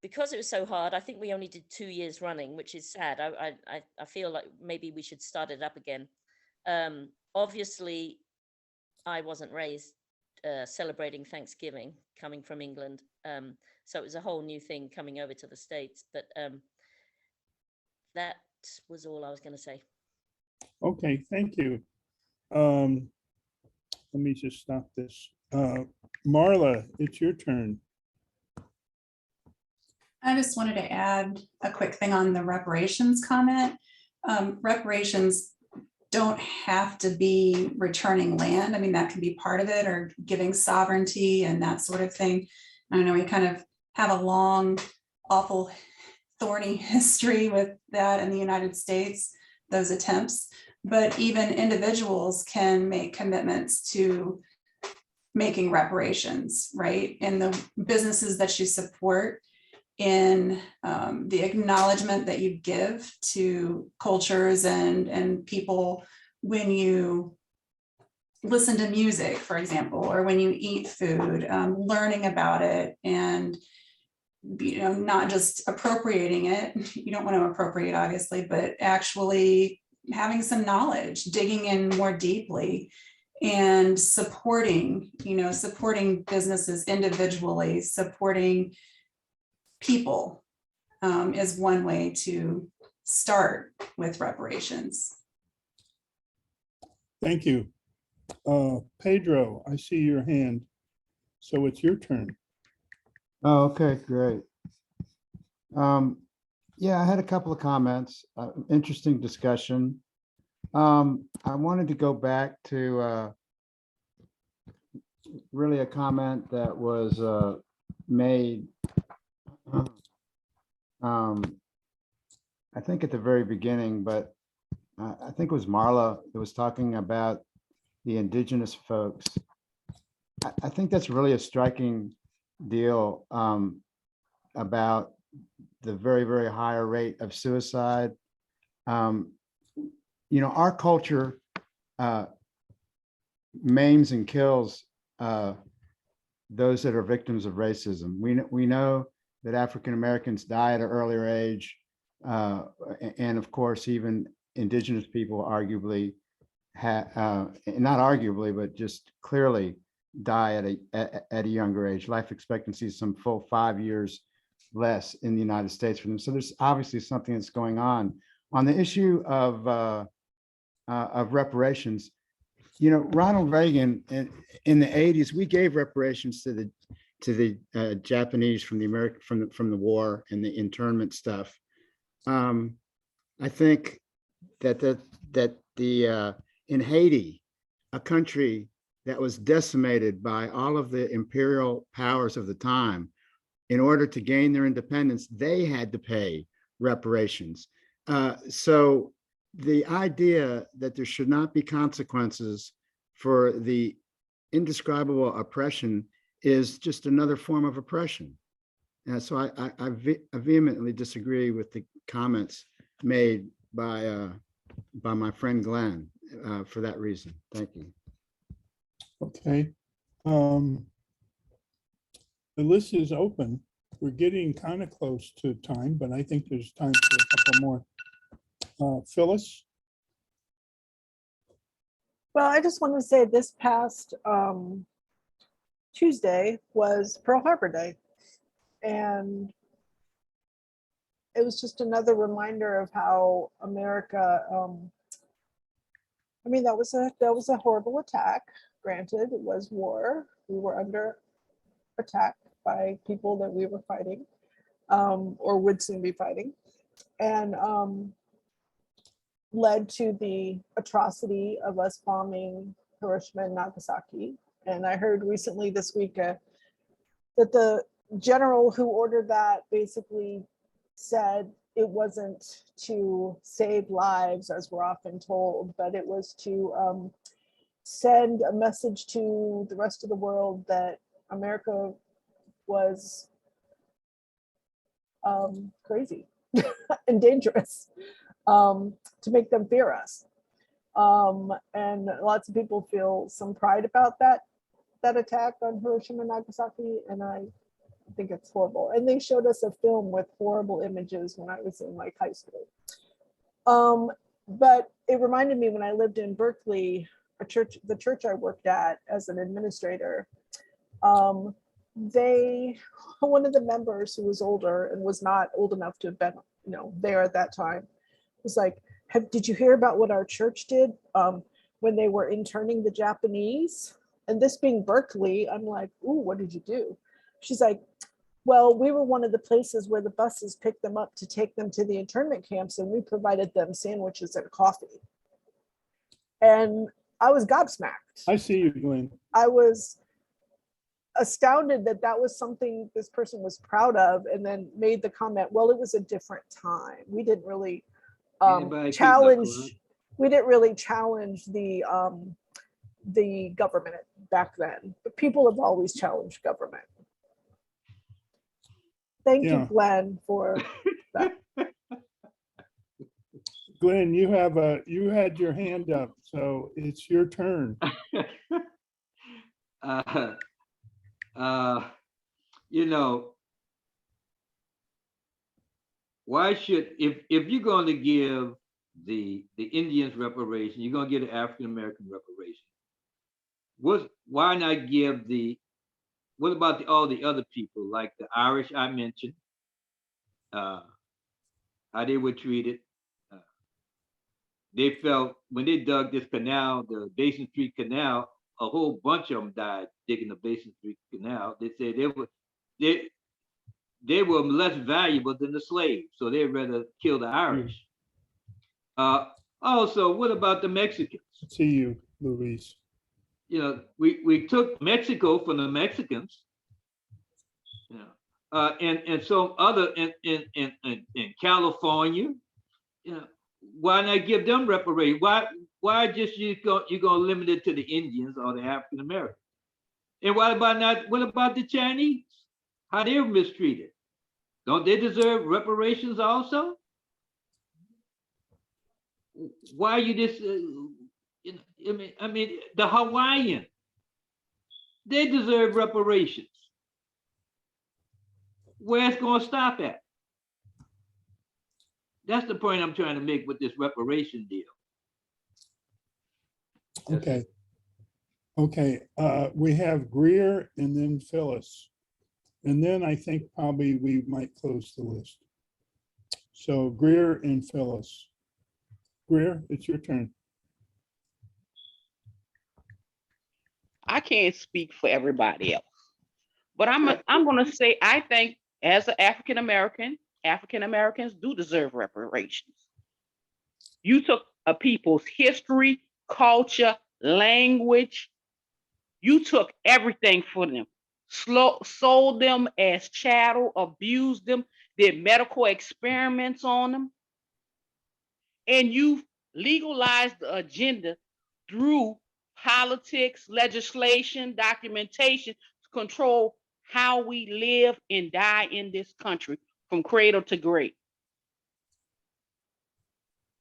because it was so hard, I think we only did 2 years running, which is sad. I feel like maybe we should start it up again. Obviously, I wasn't raised celebrating Thanksgiving coming from England. So it was a whole new thing coming over to the States. But that was all I was going to say. Okay, thank you. Let me just stop this. Marla, it's your turn. I just wanted to add a quick thing on the reparations comment. Reparations don't have to be returning land. I mean, that can be part of it, or giving sovereignty and that sort of thing. I know we kind of have a long, awful, thorny history with that in the United States, those attempts, but even individuals can make commitments to making reparations, right? In the businesses that you support, in the acknowledgement that you give to cultures and people when you listen to music, for example, or when you eat food, learning about it, and not just appropriating it. You don't want to appropriate, obviously, but actually having some knowledge, digging in more deeply, and supporting businesses individually, supporting people is one way to start with reparations. Thank you. Pedro, I see your hand. So it's your turn. Oh, okay, great. Yeah, I had a couple of comments. Interesting discussion. I wanted to go back to really a comment that was made. I think at the very beginning, but I think it was Marla that was talking about the indigenous folks. I think that's really a striking deal about the very, very higher rate of suicide. You know, our culture maims and kills those that are victims of racism. We know that African Americans die at an earlier age, and of course, even indigenous people arguably not arguably, but just clearly die at a younger age. Life expectancy is some full 5 years less in the United States for them. So there's obviously something that's going on. On the issue of reparations, you know, Ronald Reagan in the 80s, we gave reparations to the Japanese from the war and the internment stuff. I think that in Haiti, a country that was decimated by all of the imperial powers of the time, in order to gain their independence, they had to pay reparations. So the idea that there should not be consequences for the indescribable oppression is just another form of oppression. And so I vehemently disagree with the comments made by my friend Glenn for that reason. Thank you. Okay. The list is open. We're getting kind of close to time, but I think there's time for a couple more. Phyllis? Well, I just want to say this past Tuesday was Pearl Harbor Day. And it was just another reminder of how America, I mean, that was a horrible attack. Granted, it was war. We were under attack by people that we were fighting, or would soon be fighting, and led to the atrocity of us bombing Hiroshima and Nagasaki. And I heard recently this week that the general who ordered that basically said it wasn't to save lives, as we're often told, but it was to send a message to the rest of the world that America was crazy and dangerous, to make them fear us. And lots of people feel some pride about that attack on Hiroshima and Nagasaki, and I think it's horrible. And they showed us a film with horrible images when I was in like high school. But it reminded me when I lived in Berkeley, the church I worked at as an administrator, one of the members who was older and was not old enough to have been, there at that time, was like, did you hear about what our church did when they were interning the Japanese? And this being Berkeley, I'm like, ooh, what did you do? She's like, well, we were one of the places where the buses picked them up to take them to the internment camps, and we provided them sandwiches and coffee. And I was gobsmacked. I see you, Glenn. I was astounded that that was something this person was proud of, and then made the comment, well, it was a different time. We didn't really challenge the government back then, but people have always challenged government. Thank you, Glenn, for that. Glenn, you had your hand up, so it's your turn. Why should, if you're going to give the Indians reparation, you're going to give the African American reparation. Why not give what about all the other people, like the Irish I mentioned, how they were treated? They felt when they dug this canal, the Basin Street Canal, a whole bunch of them died digging the Basin Street Canal. They said they were less valuable than the slaves, so they'd rather kill the Irish. Also, what about the Mexicans? See you, Luis. You know, we took Mexico from the Mexicans, you know, and some other in California, you know, why not give them reparations? Why just you're gonna limit it to the Indians or the African Americans? And what about the Chinese? How they were mistreated? Don't they deserve reparations also? Why you just, I mean, the Hawaiian, they deserve reparations. Where it's gonna stop at? That's the point I'm trying to make with this reparation deal. Okay. Okay, we have Greer and then Phyllis. And then I think probably we might close the list. So Greer and Phyllis. Greer, it's your turn. I can't speak for everybody else, but I'm going to say I think as an African American, African Americans do deserve reparations. You took a people's history, culture, language. You took everything for them, sold them as chattel, abused them, did medical experiments on them, and you legalized the agenda through politics, legislation, documentation to control how we live and die in this country from cradle to grave.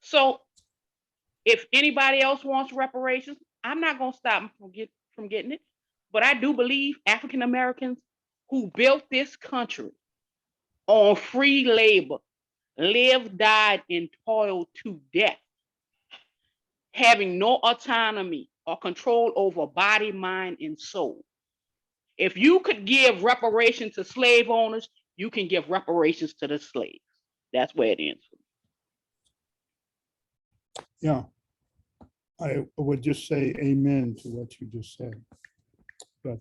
So if anybody else wants reparations, I'm not going to stop them from getting it. But I do believe African Americans who built this country on free labor, lived, died, and toiled to death, having no autonomy or control over body, mind, and soul. If you could give reparations to slave owners, you can give reparations to the slaves. That's where it ends. Yeah, I would just say amen to what you just said. But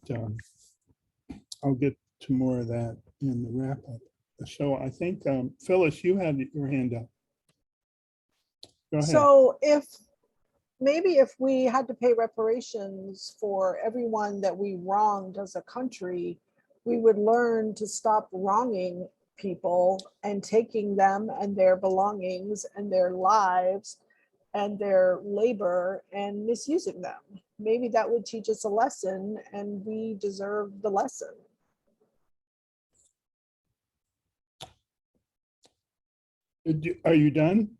I'll get to more of that in the wrap up. So I think, Phyllis, you had your hand up. Go ahead. So maybe if we had to pay reparations for everyone that we wronged as a country, we would learn to stop wronging people and taking them and their belongings and their lives and their labor and misusing them. Maybe that would teach us a lesson, and we deserve the lesson. Are you done?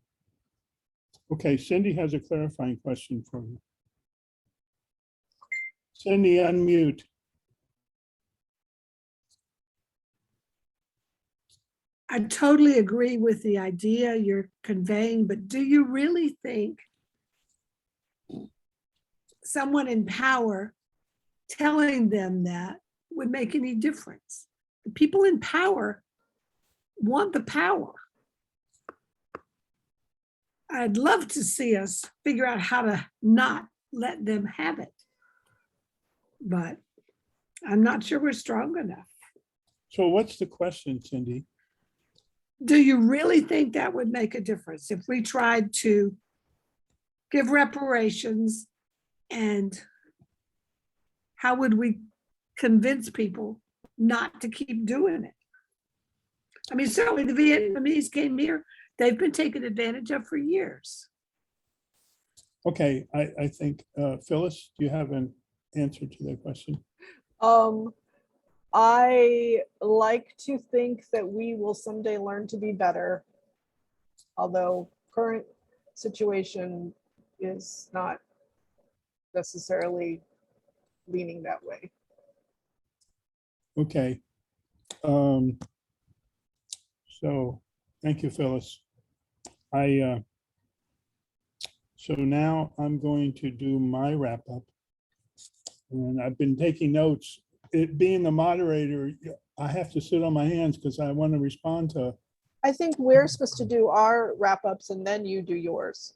Okay, Cindy has a clarifying question for you. Cindy, unmute. I totally agree with the idea you're conveying, but do you really think someone in power telling them that would make any difference? The people in power want the power. I'd love to see us figure out how to not let them have it, but I'm not sure we're strong enough. So what's the question, Cindy? Do you really think that would make a difference if we tried to give reparations, and how would we convince people not to keep doing it? I mean, certainly the Vietnamese came here, they've been taken advantage of for years. Okay, I think, Phyllis, do you have an answer to that question? I like to think that we will someday learn to be better, although current situation is not necessarily leaning that way. Okay. So thank you, Phyllis. So now I'm going to do my wrap up. And I've been taking notes. It being the moderator, I have to sit on my hands because I want to respond to. I think we're supposed to do our wrap ups and then you do yours.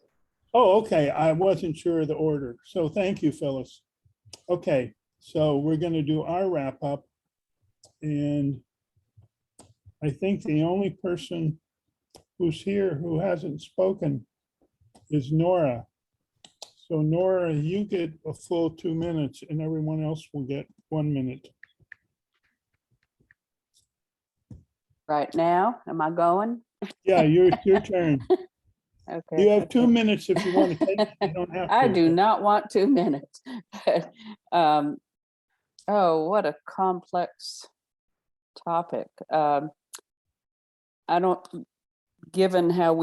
Oh, okay. I wasn't sure of the order. So thank you, Phyllis. Okay, so we're going to do our wrap up. And I think the only person who's here who hasn't spoken is Nora. So Nora, you get a full 2 minutes and everyone else will get 1 minute. Right now, am I going? Yeah, it's your turn. Okay. You have 2 okay. minutes if you want to take it. You don't have to. I do not want 2 minutes. Oh, what a complex topic. I don't, given how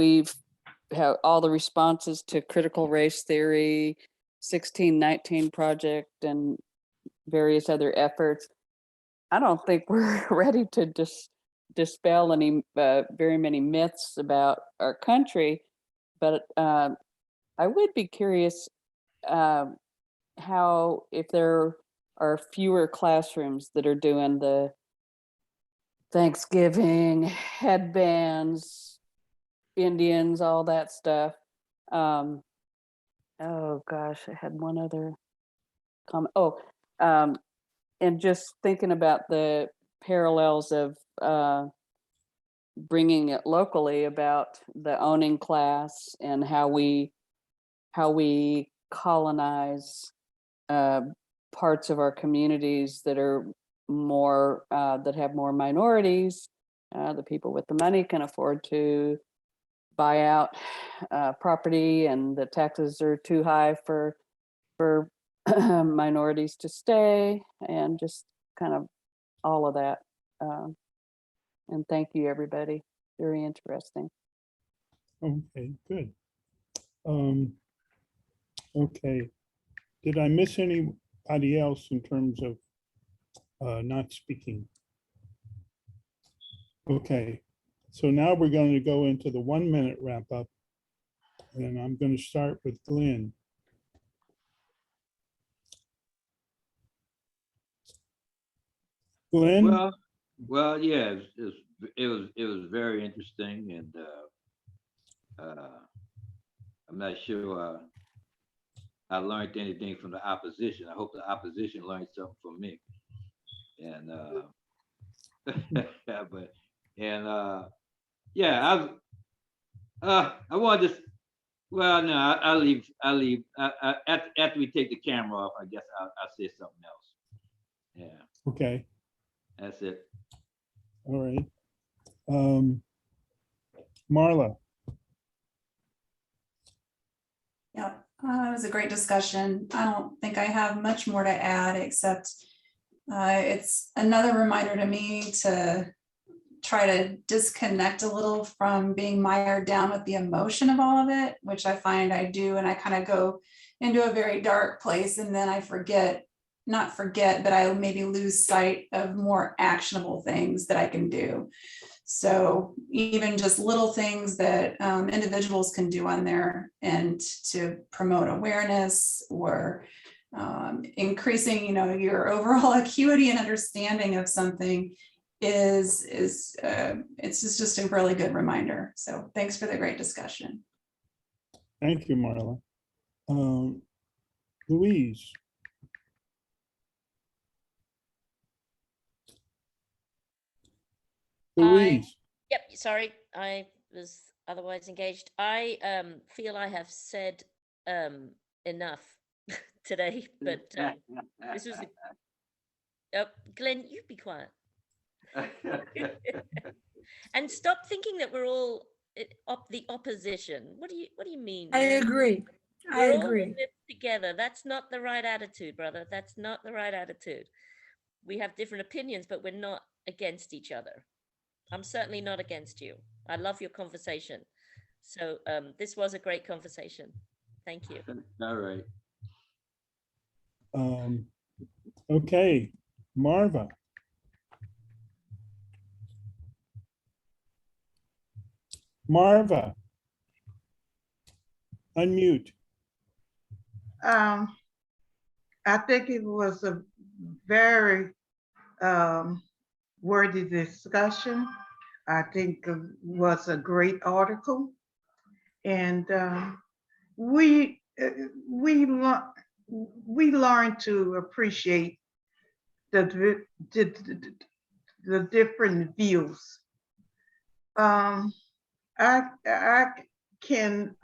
all the responses to critical race theory, 1619 project, and various other efforts, I don't think we're ready to dispel any very many myths about our country. But I would be curious how, if there are fewer classrooms that are doing the Thanksgiving, headbands, Indians, all that stuff. Oh gosh, I had one other comment. And just thinking about the parallels of bringing it locally about the owning class and how we colonize parts of our communities that are more that have more minorities. The people with the money can afford to buy out property, and the taxes are too high for minorities to stay, and just kind of all of that. And thank you, everybody. Very interesting. Okay, good. Okay. Did I miss anybody else in terms of not speaking? Okay, so now we're going to go into the 1 minute wrap up. And I'm going to start with Glenn. Glenn? Well, yeah, it was very interesting, and I'm not sure I learned anything from the opposition. I hope the opposition learned something from me. And yeah, I wanted to. Well, no, I'll leave. After we take the camera off, I guess I'll say something else. Yeah. Okay. That's it. All right. Marla. Yeah, it was a great discussion. I don't think I have much more to add, except it's another reminder to me to try to disconnect a little from being mired down with the emotion of all of it, which I find I do. And I kind of go into a very dark place, and then I not forget, but I maybe lose sight of more actionable things that I can do. So even just little things that individuals can do on there and to promote awareness, or increasing, your overall acuity and understanding of something it's just a really good reminder. So thanks for the great discussion. Thank you, Marla. Louise. Louise. Yep, sorry, I was otherwise engaged. I feel I have said enough today, but this was Glenn, you be quiet. And stop thinking that we're all the opposition. What do you mean? I agree. I We're all agree. in this together. That's not the right attitude, brother. That's not the right attitude. We have different opinions, but we're not against each other. I'm certainly not against you. I love your conversation. So this was a great conversation. Thank you. All right. Okay, Marva. Marva. Unmute. I think it was a very worthy discussion. I think it was a great article, and we learned to appreciate the different views I can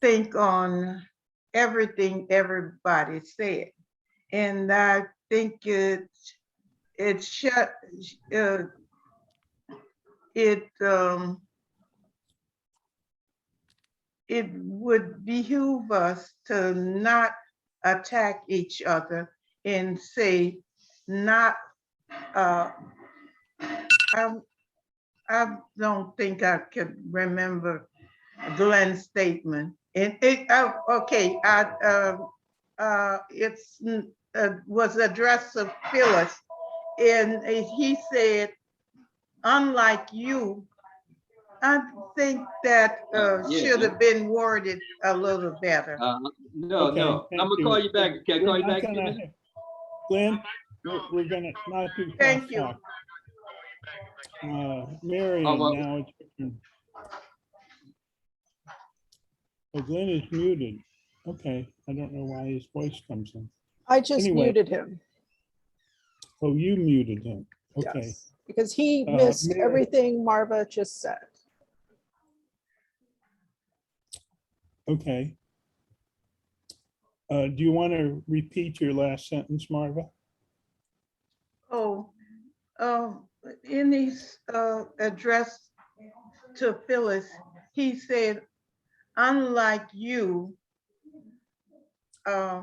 think on everything everybody said, and I think it would behoove us to not attack each other and say not. I don't think I could remember Glenn's statement. Okay, it's was addressed to Phyllis, and he said, unlike you. I think that should have been worded a little better. No, Okay, no, I'm thank gonna call you. you back. Can I We're call you not back? gonna- Glenn, we're gonna not do Thank you. crosstalk. Marion, well- now it's your turn. Oh, Glenn is muted. Okay, I don't know why his voice comes in. I just Anyway. muted him. Oh, you muted him. Okay. Yes, because he Uh, missed Mary- everything Marva just said. Okay. Do you want to repeat your last sentence, Marva? In his address to Phyllis, he said, unlike you, I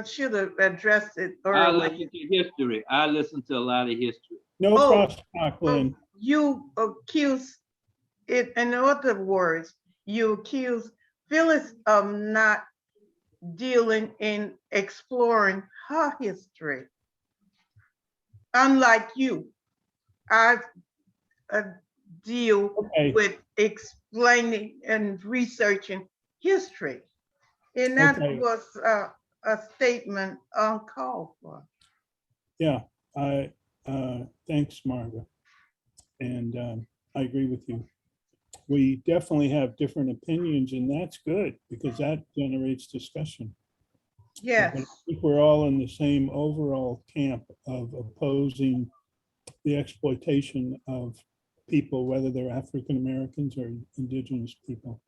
should have addressed it I earlier. listen to history. I listen to a lot of history. No Oh, crosstalk, Glenn. You accuse it, in other words, you accuse Phyllis of not dealing in exploring her history. Unlike you, I deal Okay. with explaining and researching history. And that Okay. was a statement uncalled for. Yeah, thanks, Marva. And I agree with you. We definitely have different opinions, and that's good because that generates discussion. Yes. But I think we're all in the same overall camp of opposing the exploitation of people, whether they're African Americans or indigenous people.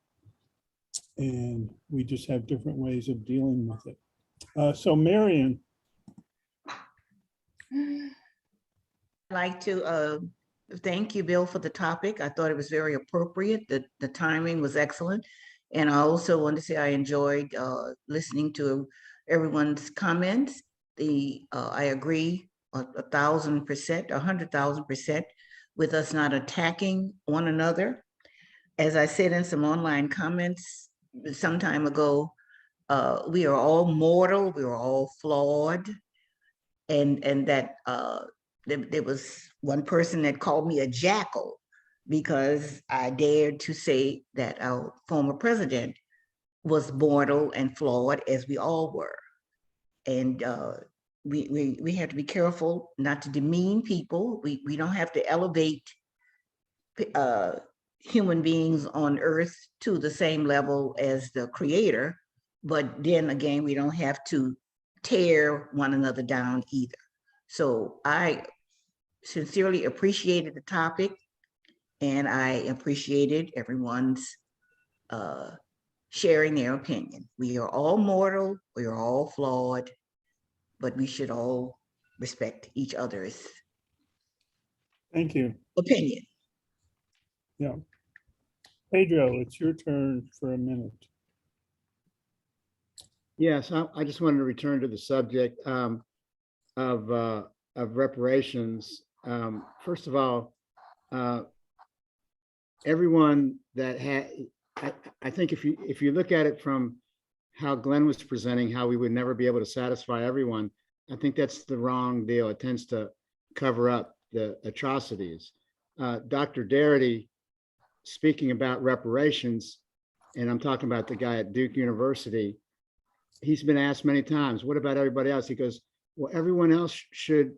And we just have different ways of dealing with it. So Marion, I'd like to thank you, Bill, for the topic. I thought it was very appropriate. The timing was excellent. And I also want to say I enjoyed listening to everyone's comments. I agree 1,000%, 100,000% with us not attacking one another. As I said in some online comments some time ago, we are all mortal, we are all flawed. And that there was one person that called me a jackal because I dared to say that our former president was mortal and flawed, as we all were. And we have to be careful not to demean people. We don't have to elevate human beings on earth to the same level as the creator, but then again, we don't have to tear one another down either. So I sincerely appreciated the topic, and I appreciated everyone's sharing their opinion. We are all mortal, we are all flawed, but we should all respect each other's thank you. opinion. Yeah. Pedro, it's your turn for a minute. Yes, I just wanted to return to the subject of reparations. First of all, everyone that had, I think if you look at it from how Glenn was presenting, how we would never be able to satisfy everyone, I think that's the wrong deal. It tends to cover up the atrocities. Dr. Darity, speaking about reparations, and I'm talking about the guy at Duke University, he's been asked many times, what about everybody else? He goes, well, everyone else should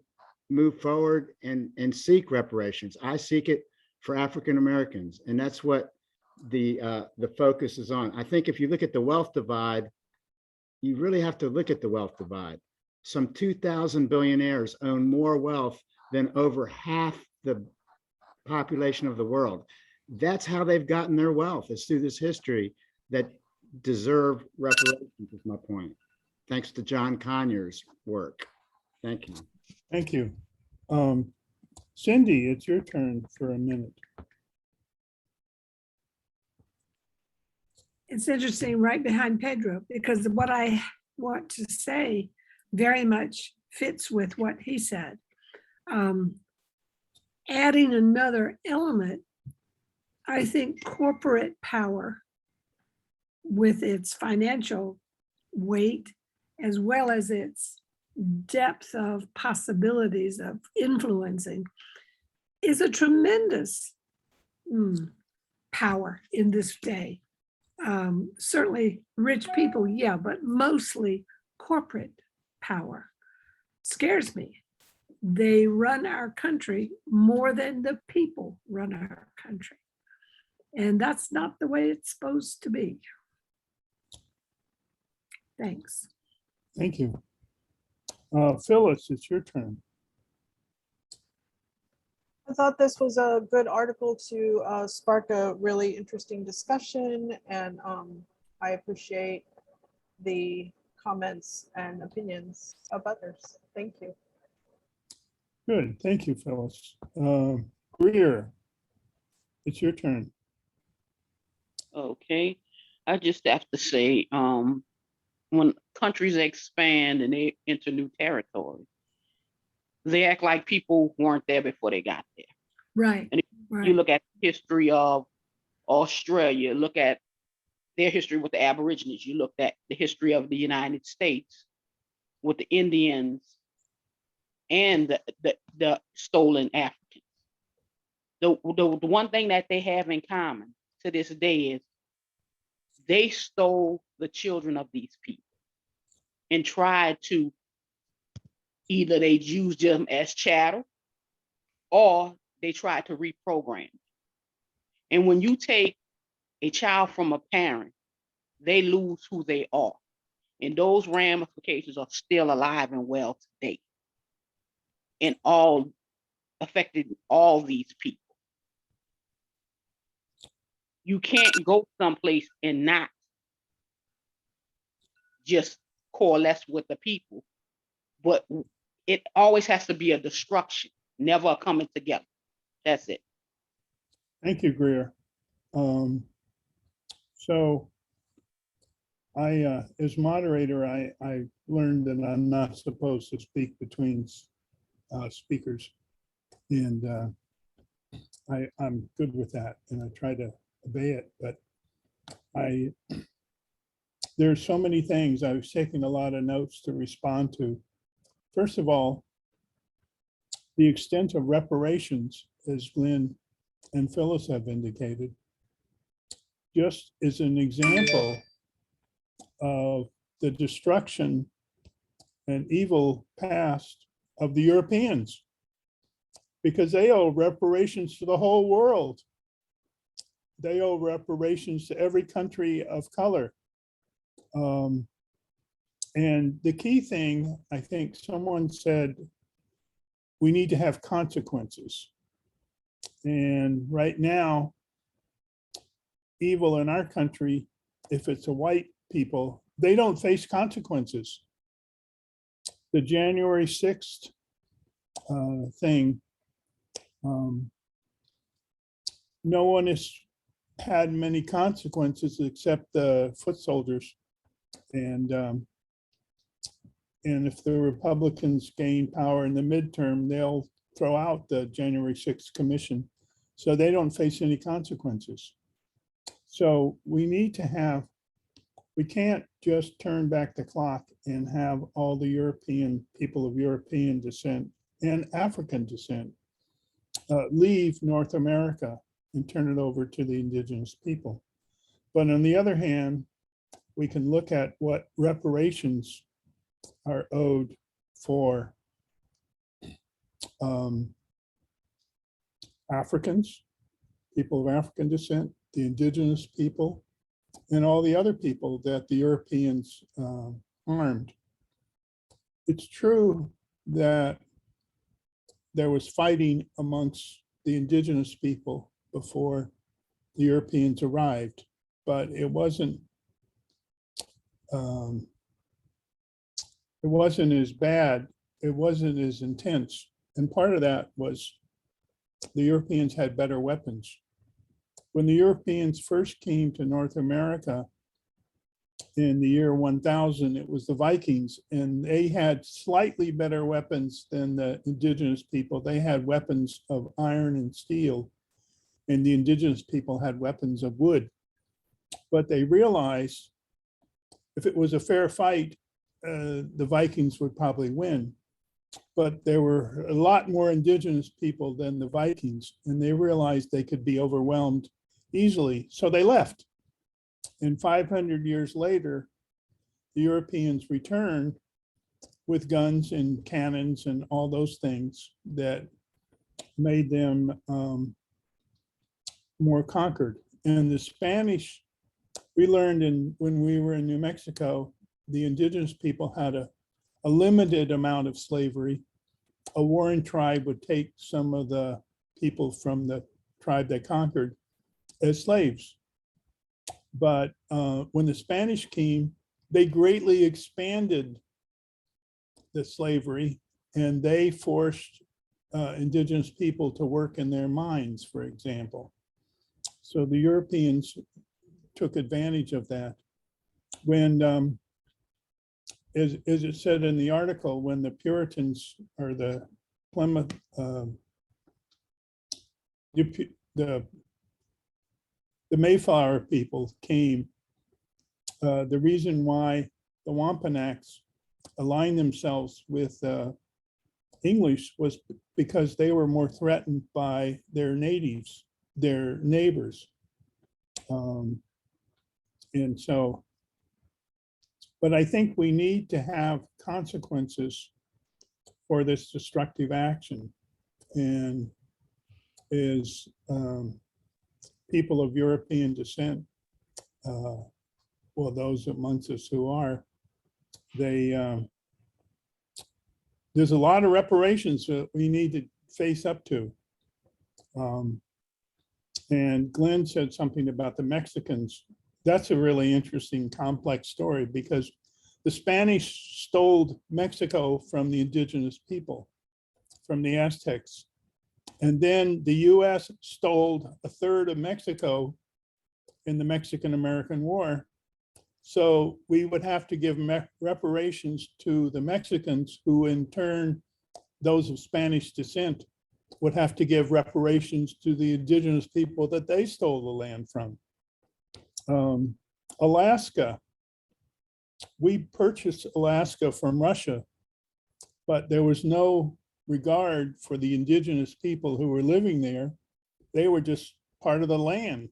move forward and seek reparations. I seek it for African Americans, and that's what the focus is on. I think if you look at the wealth divide, you really have to look at the wealth divide. some 2,000 billionaires own more wealth than over half the population of the world. That's how they've gotten their wealth, is through this history that deserve reparations, is my point. Thanks to John Conyers' work. Thank you. Thank you. Cindy, it's your turn for a minute. It's interesting, right behind Pedro, because what I want to say very much fits with what he said. Adding another element, I think corporate power with its financial weight, as well as its depth of possibilities of influencing, is a tremendous power in this day. Certainly rich people, yeah, but mostly corporate power. Scares me. They run our country more than the people run our country. And that's not the way it's supposed to be. Thanks. Thank you. Phyllis, it's your turn. I thought this was a good article to spark a really interesting discussion, and I appreciate the comments and opinions of others. Thank you. Good, thank you, Phyllis. Greer, it's your turn. Okay, I just have to say, when countries expand and they enter new territory, they act like people weren't there before they got there. Right. And if you look at the history of Australia, look at their history with the Aborigines, you look at the history of the United States with the Indians and the stolen Africans. The one thing that they have in common to this day is they stole the children of these people and tried to, either they used them as chattel or they tried to reprogram. And when you take a child from a parent, they lose who they are. And those ramifications are still alive and well today, and all affected all these people. You can't go someplace and not just coalesce with the people, but it always has to be a destruction, never a coming together. That's it. Thank you, Greer. So I, as moderator, I learned that I'm not supposed to speak between speakers, and I'm good with that, and I try to obey it, but there's so many things. I was taking a lot of notes to respond to. First of all, the extent of reparations, as Glenn and Phyllis have indicated, just is an example of the destruction and evil past of the Europeans, because they owe reparations to the whole world. They owe reparations to every country of color. And the key thing, I think someone said, we need to have consequences. And right now, evil in our country, if it's a white people, they don't face consequences. The January 6th thing, no one has had many consequences except the foot soldiers. And if the Republicans gain power in the midterm, they'll throw out the January 6th commission. So they don't face any consequences. So we need to have, we can't just turn back the clock and have all the European people of European descent and African descent leave North America and turn it over to the indigenous people. But on the other hand, we can look at what reparations are owed for Africans, people of African descent, the indigenous people, and all the other people that the Europeans harmed. it's true that there was fighting amongst the indigenous people before the Europeans arrived, but it wasn't as bad. It wasn't as intense. And part of that was the Europeans had better weapons. When the Europeans first came to North America in the year 1000, it was the Vikings, and they had slightly better weapons than the indigenous people. They had weapons of iron and steel, and the indigenous people had weapons of wood. But they realized if it was a fair fight, the Vikings would probably win. But there were a lot more indigenous people than the Vikings, and they realized they could be overwhelmed easily, so they left. And 500 years later, the Europeans returned with guns and cannons and all those things that made them more conquered. And the Spanish, we learned when we were in New Mexico, the indigenous people had a limited amount of slavery. A warring tribe would take some of the people from the tribe they conquered as slaves. But when the Spanish came, they greatly expanded the slavery, and they forced indigenous people to work in their mines, for example. So the Europeans took advantage of that. When, as it said in the article, when the Puritans or the Plymouth, the Mayflower people came, the reason why the Wampanoags aligned themselves with English was because they were more threatened by their natives, their neighbors. And so, but I think we need to have consequences for this destructive action. And as people of European descent, well, those amongst us who are, there's a lot of reparations that we need to face up to. And Glenn said something about the Mexicans. That's a really interesting, complex story, because the Spanish stole Mexico from the indigenous people, from the Aztecs. And then the US stole a third of Mexico in the Mexican-American War. So we would have to give reparations to the Mexicans, who in turn, those of Spanish descent, would have to give reparations to the indigenous people that they stole the land from. Alaska, we purchased Alaska from Russia, but there was no regard for the indigenous people who were living there. They were just part of the land.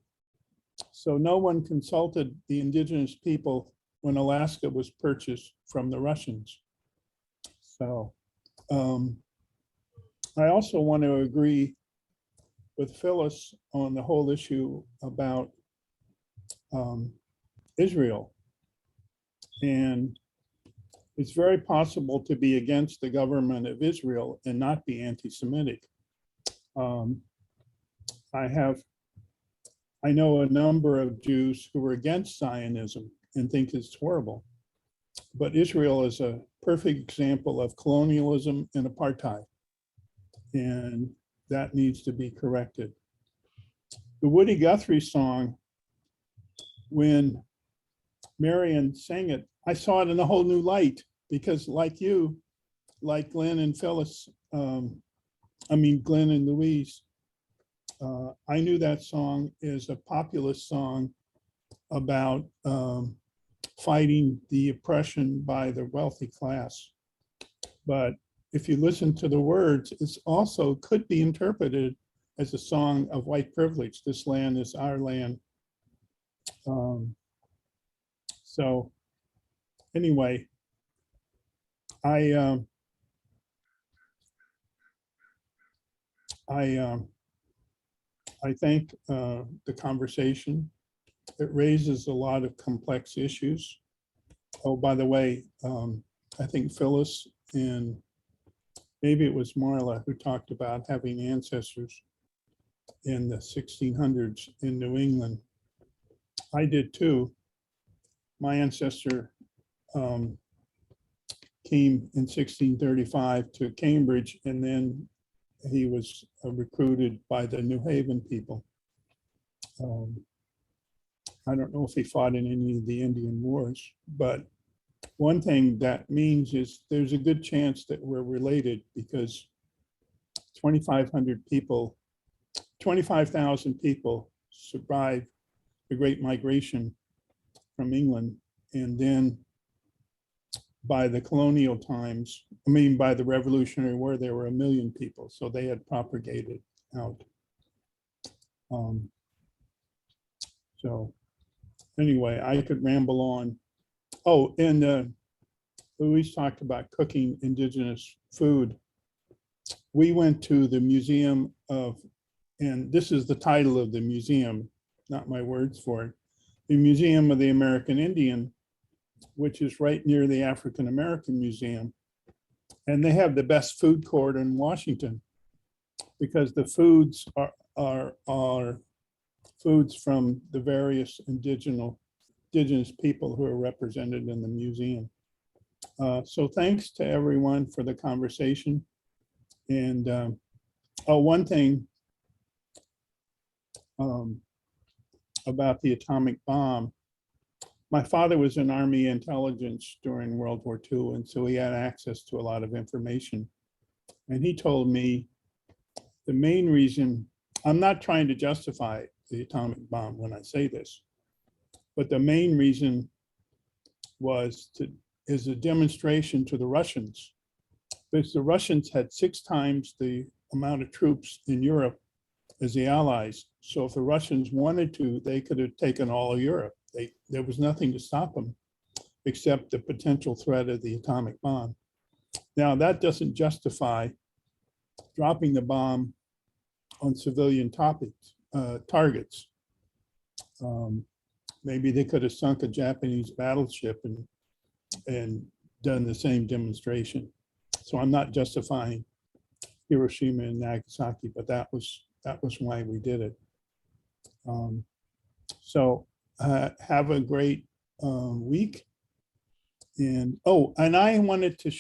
So no one consulted the indigenous people when Alaska was purchased from the Russians. So I also want to agree with Phyllis on the whole issue about Israel. And it's very possible to be against the government of Israel and not be anti-Semitic. I know a number of Jews who are against Zionism and think it's horrible. But Israel is a perfect example of colonialism and apartheid. And that needs to be corrected. The Woody Guthrie song, when Marion sang it, I saw it in a whole new light, because like you, like Glenn and Phyllis, Glenn and Louise, I knew that song is a populist song about fighting the oppression by the wealthy class. But if you listen to the words, it's also could be interpreted as a song of white privilege. This land is our land. So anyway, I thank the conversation. It raises a lot of complex issues. Oh, by the way, I think Phyllis and maybe it was Marla who talked about having ancestors in the 1600s in New England. I did too. My ancestor came in 1635 to Cambridge, and then he was recruited by the New Haven people. I don't know if he fought in any of the Indian wars, but one thing that means is there's a good chance that we're related, because 2,500 people, 25,000 people survived the Great Migration from England. And then by the colonial times, by the Revolutionary War, there were 1 million people. So they had propagated out. So anyway, I could ramble on. Oh, and Louise talked about cooking indigenous food. We went to the Museum of, and this is the title of the museum, not my words for it, the Museum of the American Indian, which is right near the African American Museum. And they have the best food court in Washington, because the foods are foods from the various indigenous people who are represented in the museum. So thanks to everyone for the conversation. And one thing about the atomic bomb. My father was in Army intelligence during World War II, and so he had access to a lot of information. And he told me the main reason, I'm not trying to justify the atomic bomb when I say this, but the main reason is a demonstration to the Russians, because the Russians had 6 times the amount of troops in Europe as the Allies. So if the Russians wanted to, they could have taken all of Europe. There was nothing to stop them except the potential threat of the atomic bomb. Now, that doesn't justify dropping the bomb on civilian targets. Maybe they could have sunk a Japanese battleship and done the same demonstration. So I'm not justifying Hiroshima and Nagasaki, but that was why we did it. So have a great week. And I wanted to